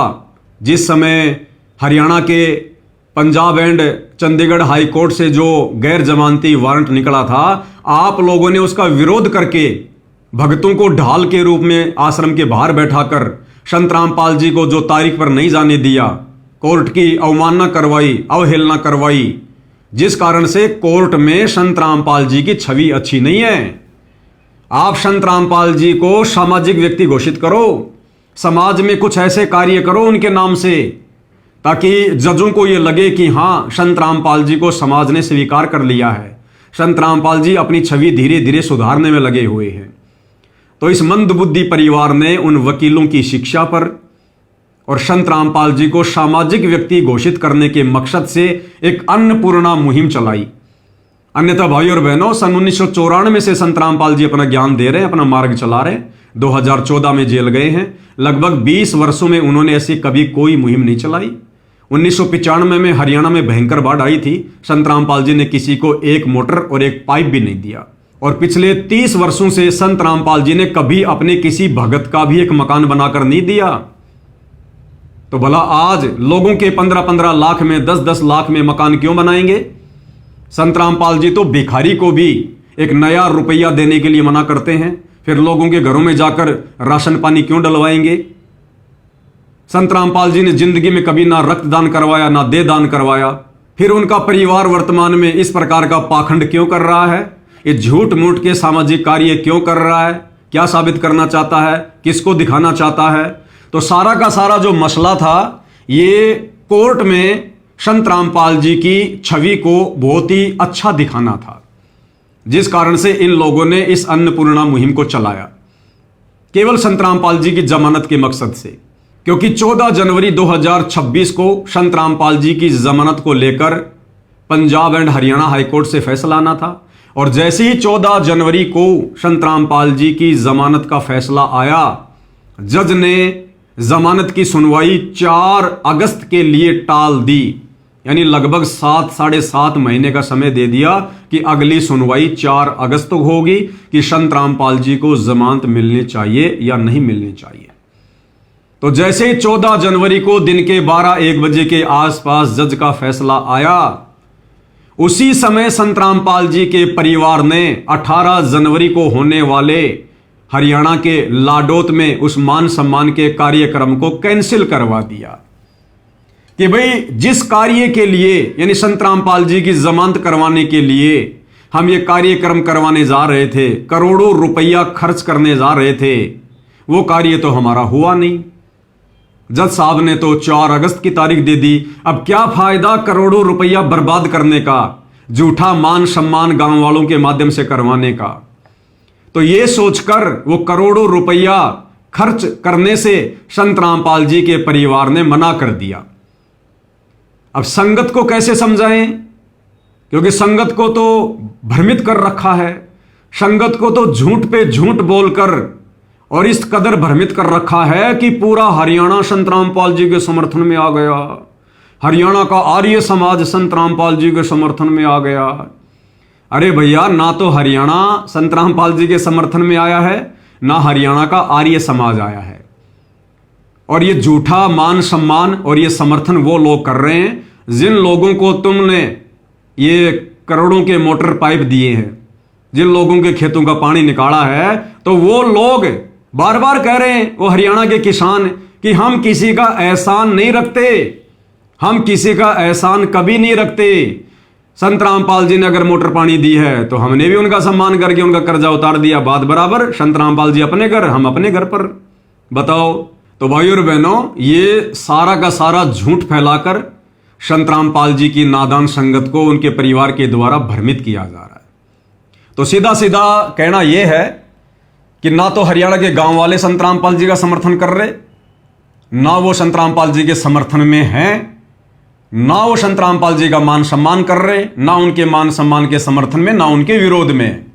जिस समय हरियाणा के Punjab and Chandigarh high court से जो गैर जमानती वारंट निकला था, आप लोगों ने उसका विरोध करके भक्तों को ढाल के रूप में आश्रम के बाहर बैठाकर संत रामपाल जी को जो तारीख पर नहीं जाने दिया, कोर्ट की अवमानना करवाई, अवहेलना करवाई, जिस कारण से कोर्ट में संत रामपाल जी की छवि अच्छी नहीं है। आप संत रामपाल जी को सामाजिक व्यक्ति घोषित करो, समाज में कुछ ऐसे कार्य करो उनके नाम से, ताकि जजों को यह लगे कि हां संत रामपाल जी को समाज ने स्वीकार कर लिया है, संत रामपाल जी अपनी छवि धीरे धीरे सुधारने में लगे हुए हैं। तो इस मंदबुद्धि परिवार ने उन वकीलों की शिक्षा पर और संत रामपाल जी को सामाजिक व्यक्ति घोषित करने के मकसद से एक अन्नपूर्णा मुहिम चलाई। अन्यथा भाई और बहनों, सन 1994 से संत रामपाल जी अपना ज्ञान दे रहे हैं, अपना मार्ग चला रहे हैं। 2014 में जेल गए हैं। लगभग 20 वर्षों में उन्होंने ऐसी कभी कोई मुहिम नहीं चलाई। 1995 में हरियाणा में भयंकर बाढ़ आई थी, संत रामपाल जी ने किसी को एक मोटर और एक पाइप भी नहीं दिया। और पिछले 30 वर्षों से संत रामपाल जी ने कभी अपने किसी भगत का भी एक मकान बनाकर नहीं दिया। तो भला आज लोगों के 15-15 लाख में, 10-10 लाख में मकान क्यों बनाएंगे? संत रामपाल जी तो भिखारी को भी एक नया रुपया देने के लिए मना करते हैं, फिर लोगों के घरों में जाकर राशन पानी क्यों डलवाएंगे? संत रामपाल जी ने जिंदगी में कभी ना रक्तदान करवाया, ना देहदान करवाया, फिर उनका परिवार वर्तमान में इस प्रकार का पाखंड क्यों कर रहा है? ये झूठ मूठ के सामाजिक कार्य क्यों कर रहा है? क्या साबित करना चाहता है? किसको दिखाना चाहता है? तो सारा का सारा जो मसला था, ये कोर्ट में संत रामपाल जी की छवि को बहुत ही अच्छा दिखाना था, जिस कारण से इन लोगों ने इस अन्नपूर्णा मुहिम को चलाया, केवल संत रामपाल जी की जमानत के मकसद से। क्योंकि 14 जनवरी 2026 को संत रामपाल जी की जमानत को लेकर पंजाब एंड हरियाणा हाईकोर्ट से फैसला आना था, और जैसे ही 14 जनवरी को संत रामपाल जी की जमानत का फैसला आया, जज ने जमानत की सुनवाई 4 अगस्त के लिए टाल दी। यानी लगभग 7-7.5 महीने का समय दे दिया कि अगली सुनवाई 4 अगस्त को होगी कि संत रामपाल जी को जमानत मिलनी चाहिए या नहीं मिलनी चाहिए। तो जैसे ही 14 जनवरी को दिन के 12-1 बजे के आसपास जज का फैसला आया, उसी समय संतरामपाल जी के परिवार ने 18 जनवरी को होने वाले हरियाणा के लाडोत में उस मान सम्मान के कार्यक्रम को कैंसिल करवा दिया कि भाई जिस कार्य के लिए, यानी संतरामपाल जी की जमानत करवाने के लिए हम ये कार्यक्रम करवाने जा रहे थे, करोड़ों रुपया खर्च करने जा रहे थे, वो कार्य तो हमारा हुआ नहीं। जज साहब ने तो 4 अगस्त की तारीख दे दी। अब क्या फायदा करोड़ों रुपया बर्बाद करने का, झूठा मान सम्मान गांव वालों के माध्यम से करवाने का। तो ये सोचकर वो करोड़ों रुपया खर्च करने से संतरामपाल जी के परिवार ने मना कर दिया। अब संगत को कैसे समझाएं, क्योंकि संगत को तो भ्रमित कर रखा है, संगत को तो झूठ पे झूठ बोलकर और इस कदर भ्रमित कर रखा है कि पूरा हरियाणा संतरामपाल जी के समर्थन में आ गया, हरियाणा का आर्य समाज संतरामपाल जी के समर्थन में आ गया। अरे भैया, ना तो हरियाणा संतरामपाल जी के समर्थन में आया है, ना हरियाणा का आर्य समाज आया है। और ये झूठा मान सम्मान और ये समर्थन वो लोग कर रहे हैं जिन लोगों को तुमने ये करोड़ों के मोटर पाइप दिए हैं, जिन लोगों के खेतों का पानी निकाला है। तो वो लोग बार बार कह रहे हैं, वो हरियाणा के किसान, कि हम किसी का एहसान नहीं रखते, हम किसी का एहसान कभी नहीं रखते। संतरामपाल जी ने अगर मोटर पानी दी है तो हमने भी उनका सम्मान करके उनका कर्जा उतार दिया, बात बराबर। संतरामपाल जी अपने घर, हम अपने घर पर। बताओ। तो भाइयों और बहनों, ये सारा का सारा झूठ फैलाकर संतरामपाल जी की नादान संगत को उनके परिवार के द्वारा भ्रमित किया जा रहा है। तो सीधा सीधा कहना यह है कि ना तो हरियाणा के गांव वाले संतरामपाल जी का समर्थन कर रहे, ना वो संतरामपाल जी के समर्थन में हैं, ना वो संतरामपाल जी का मान सम्मान कर रहे, ना उनके मान सम्मान के समर्थन में, ना उनके विरोध में।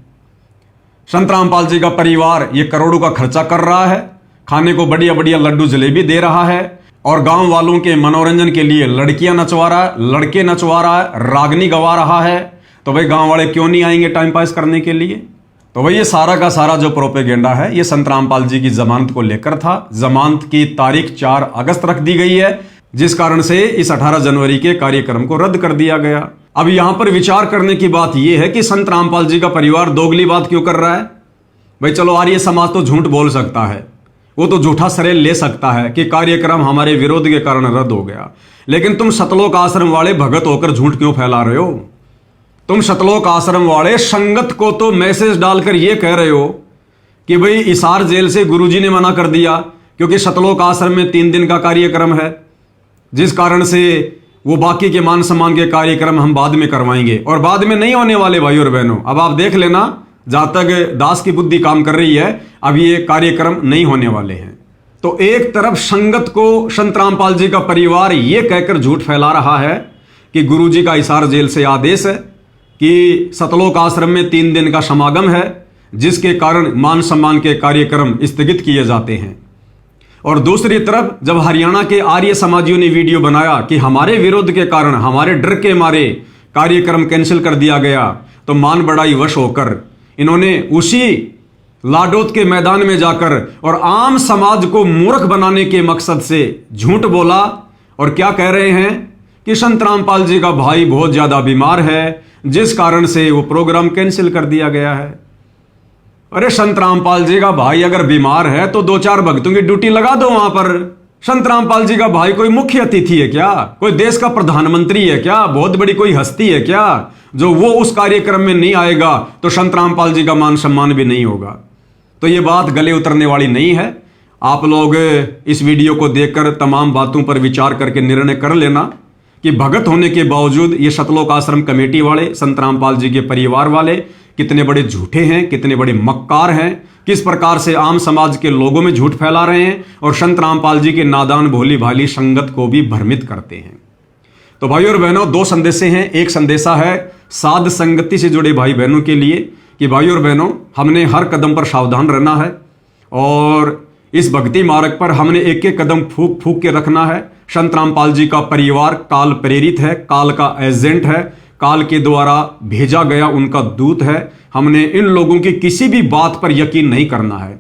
संतरामपाल जी का परिवार ये करोड़ों का खर्चा कर रहा है, खाने को बढ़िया बढ़िया लड्डू जलेबी दे रहा है, और गांव वालों के मनोरंजन के लिए लड़कियां नचवा रहा है, लड़के नचवा रहा है, रागनी गवा रहा है। तो भाई गांव वाले क्यों नहीं आएंगे टाइम पास करने के लिए? तो भाई ये सारा का सारा जो प्रोपेगेंडा है ये संतरामपाल जी की जमानत को लेकर था। जमानत की तारीख 4 अगस्त रख दी गई है, जिस कारण से इस 18 जनवरी के कार्यक्रम को रद्द कर दिया गया। अब यहां पर विचार करने की बात यह है कि संतरामपाल जी का परिवार दोगली बात क्यों कर रहा है? भाई चलो, आर्य समाज तो झूठ बोल सकता है, वो तो झूठा सरेल ले सकता है कि कार्यक्रम हमारे विरोध के कारण रद्द हो गया, लेकिन तुम सतलोक आश्रम वाले भगत होकर झूठ क्यों फैला रहे हो? तुम सतलोक आश्रम वाले संगत को तो मैसेज डालकर यह कह रहे हो कि भाई हिसार जेल से गुरुजी ने मना कर दिया, क्योंकि सतलोक आश्रम में 3 दिन का कार्यक्रम है, जिस कारण से वो बाकी के मान सम्मान के कार्यक्रम हम बाद में करवाएंगे, और बाद में नहीं होने वाले भाई और बहनों। अब आप देख लेना, जहां तक दास की बुद्धि काम कर रही है, अब ये कार्यक्रम नहीं होने वाले हैं। तो एक तरफ संगत को संतरामपाल जी का परिवार ये कहकर झूठ फैला रहा है कि गुरुजी का हिसार जेल से आदेश है कि सतलोक आश्रम में 3 दिन का समागम है, जिसके कारण मान सम्मान के कार्यक्रम स्थगित किए जाते हैं। और दूसरी तरफ जब हरियाणा के आर्य समाजियों ने वीडियो बनाया कि हमारे विरोध के कारण, हमारे डर के मारे कार्यक्रम कैंसिल कर दिया गया, तो मान बढ़ाई वश होकर इन्होंने उसी लाडोत के मैदान में जाकर और आम समाज को मूर्ख बनाने के मकसद से झूठ बोला। और क्या कह रहे हैं कि संतरामपाल जी का भाई बहुत ज्यादा बीमार है, जिस कारण से वो प्रोग्राम कैंसिल कर दिया गया है। अरे संतरामपाल जी का भाई अगर बीमार है तो 2-4 भक्तों की ड्यूटी लगा दो वहां पर। संतरामपाल जी का भाई कोई मुख्य अतिथि है क्या? कोई देश का प्रधानमंत्री है क्या? बहुत बड़ी कोई हस्ती है क्या जो वो उस कार्यक्रम में नहीं आएगा तो संतरामपाल जी का मान सम्मान भी नहीं होगा? तो ये बात गले उतरने वाली नहीं है। आप लोग इस वीडियो को देखकर तमाम बातों पर विचार करके निर्णय कर लेना कि भगत होने के बावजूद ये सतलोक आश्रम कमेटी वाले, संतरामपाल जी के परिवार वाले कितने बड़े झूठे हैं, कितने बड़े मक्कार हैं, किस प्रकार से आम समाज के लोगों में झूठ फैला रहे हैं और संतरामपाल जी के नादान भोली भाली संगत को भी भ्रमित करते हैं। तो भाइयों और बहनों, 2 संदेशे हैं। एक संदेशा है साध संगति से जुड़े भाई बहनों के लिए कि भाइयों और बहनों, हमने हर कदम पर सावधान रहना है और इस भक्ति मार्ग पर हमने एक एक कदम फूक फूक के रखना है। संतरामपाल जी का परिवार काल प्रेरित है, काल का एजेंट है, काल के द्वारा भेजा गया उनका दूत है। हमने इन लोगों की किसी भी बात पर यकीन नहीं करना है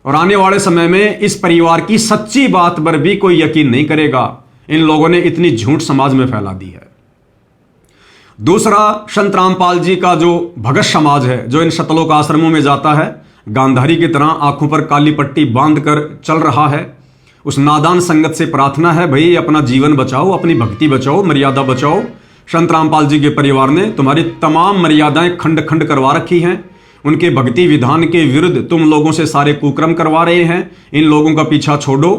और आने वाले समय में इस परिवार की सच्ची बात पर भी कोई यकीन नहीं करेगा। इन लोगों ने इतनी झूठ समाज में फैला दी है। दूसरा, संत रामपाल जी का जो भगत समाज है, जो इन शतलोक आश्रमों में जाता है, गांधारी की तरह आंखों पर काली पट्टी बांध कर चल रहा है, उस नादान संगत से प्रार्थना है, भाई अपना जीवन बचाओ, अपनी भक्ति बचाओ, मर्यादा बचाओ। संत रामपाल जी के परिवार ने तुम्हारी तमाम मर्यादाएं खंड खंड करवा रखी हैं। उनके भक्ति विधान के विरुद्ध तुम लोगों से सारे कुक्रम करवा रहे हैं। इन लोगों का पीछा छोड़ो।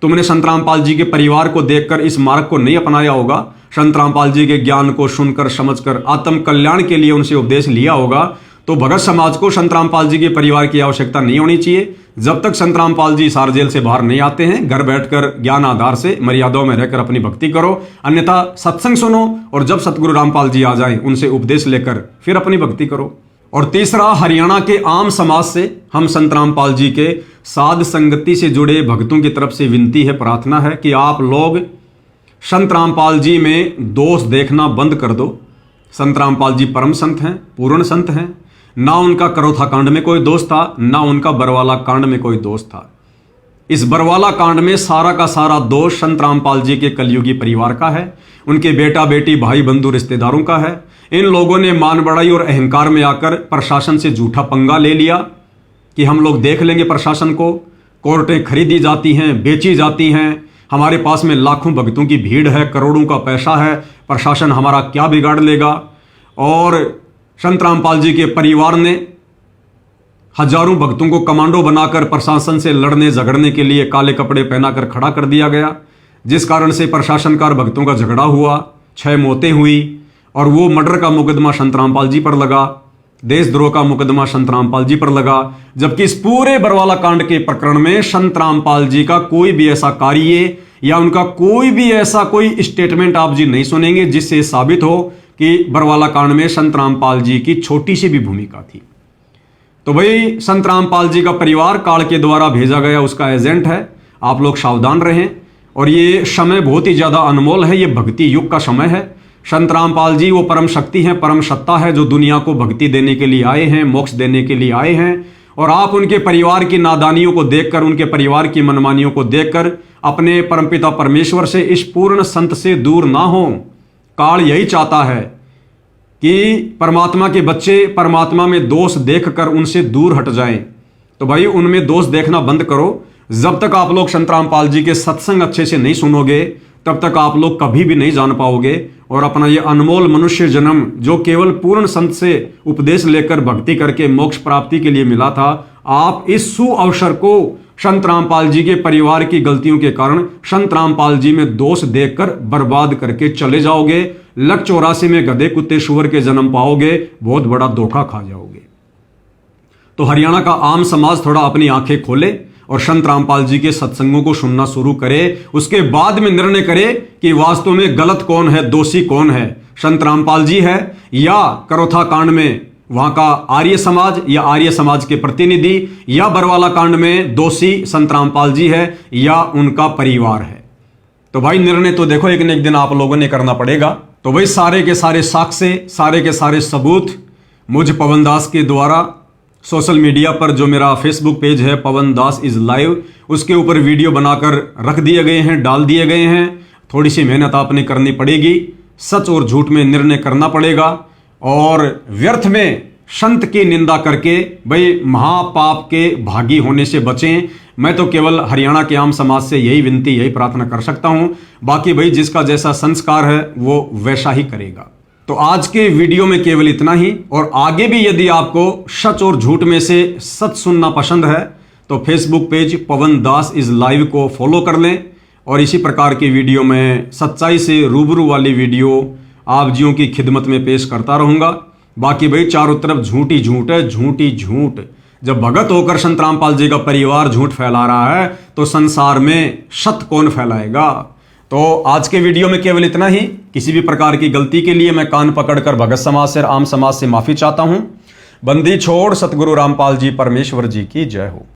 तुमने संत रामपाल जी के परिवार को देखकर इस मार्ग को नहीं अपनाया होगा। संत रामपाल जी के ज्ञान को सुनकर समझकर आत्म कल्याण के लिए उनसे उपदेश लिया होगा। तो भगत समाज को संत रामपाल जी के परिवार की आवश्यकता नहीं होनी चाहिए। जब तक संत रामपाल जी सार जेल से बाहर नहीं आते हैं, घर बैठकर ज्ञान आधार से मर्यादाओं में रहकर अपनी भक्ति करो, अन्यथा सत्संग सुनो और जब सतगुरु रामपाल जी आ जाएं उनसे उपदेश लेकर फिर अपनी भक्ति करो। और तीसरा, हरियाणा के आम समाज से हम संत रामपाल जी के साध संगति से जुड़े भक्तों की तरफ से विनती है, प्रार्थना है कि आप लोग संत रामपाल जी में दोष देखना बंद कर दो। संत रामपाल जी परम संत हैं, पूर्ण संत हैं। ना उनका करोथा कांड में कोई दोष था, ना उनका बरवाला कांड में कोई दोष था। इस बरवाला कांड में सारा का सारा दोष संत रामपाल जी के कलयुगी परिवार का है, उनके बेटा बेटी भाई बंधु रिश्तेदारों का है। इन लोगों ने मान बढ़ाई और अहंकार में आकर प्रशासन से झूठा पंगा ले लिया कि हम लोग देख लेंगे प्रशासन को। कोर्टें खरीदी जाती हैं, बेची जाती हैं, हमारे पास में लाखों भक्तों की भीड़ है, करोड़ों का पैसा है, प्रशासन हमारा क्या बिगाड़ लेगा। और संत रामपाल जी के परिवार ने हजारों भक्तों को कमांडो बनाकर प्रशासन से लड़ने झगड़ने के लिए काले कपड़े पहनाकर खड़ा कर दिया गया, जिस कारण से प्रशासन का और भक्तों का झगड़ा हुआ, 6 मौतें हुई। और वो मर्डर का मुकदमा संत रामपाल जी पर लगा, देशद्रोह का मुकदमा संत रामपाल जी पर लगा। जबकि इस पूरे बरवाला कांड के प्रकरण में संत रामपाल जी का कोई भी ऐसा कार्य या उनका कोई भी ऐसा कोई स्टेटमेंट आप जी नहीं सुनेंगे जिससे साबित हो कि बरवाला कांड में संत रामपाल जी की छोटी सी भी भूमिका थी। तो भाई संत रामपाल जी का परिवार काल के द्वारा भेजा गया उसका एजेंट है। आप लोग सावधान रहें। और ये समय बहुत ही ज्यादा अनमोल है, ये भक्ति युग का समय है। संत रामपाल जी वो परम शक्ति हैं, परम सत्ता है, जो दुनिया को भक्ति देने के लिए आए हैं, मोक्ष देने के लिए आए हैं। और आप उनके परिवार की नादानियों को देखकर, उनके परिवार की मनमानियों को देखकर अपने परमपिता परमेश्वर से, इस पूर्ण संत से दूर ना हो। काल यही चाहता है कि परमात्मा के बच्चे परमात्मा में दोष देखकर उनसे दूर हट जाएं। तो भाई उनमें दोष देखना बंद करो। जब तक आप लोग संत रामपाल जी के सत्संग अच्छे से नहीं सुनोगे तब तक आप लोग कभी भी नहीं जान पाओगे और अपना ये अनमोल मनुष्य जन्म जो केवल पूर्ण संत से उपदेश लेकर भक्ति करके मोक्ष प्राप्ति के लिए मिला था, आप इस सुअवसर को संत रामपाल जी के परिवार की गलतियों के कारण संत रामपाल जी में दोष देखकर बर्बाद करके चले जाओगे। लक 84 में गधे कुत्ते शुअर के जन्म पाओगे, बहुत बड़ा धोखा खा जाओगे। तो हरियाणा का आम समाज थोड़ा अपनी आंखें खोले और संत रामपाल जी के सत्संगों को सुनना शुरू करे। उसके बाद में निर्णय करे कि वास्तव में गलत कौन है, दोषी कौन है, संत रामपाल जी है या करोथा कांड में वहां का आर्य समाज या आर्य समाज के प्रतिनिधि, या बरवाला कांड में दोषी संत रामपाल जी है या उनका परिवार है। तो भाई निर्णय तो देखो एक न एक दिन आप लोगों ने करना पड़ेगा। तो भाई सारे के सारे साक्ष्य, सारे के सारे सबूत मुझ पवन दास के द्वारा सोशल मीडिया पर जो मेरा फेसबुक पेज है पवन दास इज लाइव, उसके ऊपर वीडियो बनाकर रख दिए गए हैं, डाल दिए गए हैं। थोड़ी सी मेहनत आपने करनी पड़ेगी, सच और झूठ में निर्णय करना पड़ेगा और व्यर्थ में संत की निंदा करके भाई महापाप के भागी होने से बचें। मैं तो केवल हरियाणा के आम समाज से यही विनती, यही प्रार्थना कर सकता हूं। बाकी भाई जिसका जैसा संस्कार है वो वैसा ही करेगा। तो आज के वीडियो में केवल इतना ही। और आगे भी यदि आपको सच और झूठ में से सच सुनना पसंद है तो Facebook page Pawan Das is live को फॉलो कर लें और इसी प्रकार की वीडियो में सच्चाई से रूबरू वाली वीडियो आप जियों की खिदमत में पेश करता रहूंगा। बाकी भाई चारों तरफ झूठ ही झूठ है, झूठ ही झूठ। जब भगत होकर संत रामपाल जी का परिवार झूठ फैला रहा है तो संसार में सत्य कौन फैलाएगा। तो आज के वीडियो में केवल इतना ही। किसी भी प्रकार की गलती के लिए मैं कान पकड़कर भगत समाज से, आम समाज से माफी चाहता हूं। बंदी छोड़ सतगुरु रामपाल जी परमेश्वर जी की जय हो।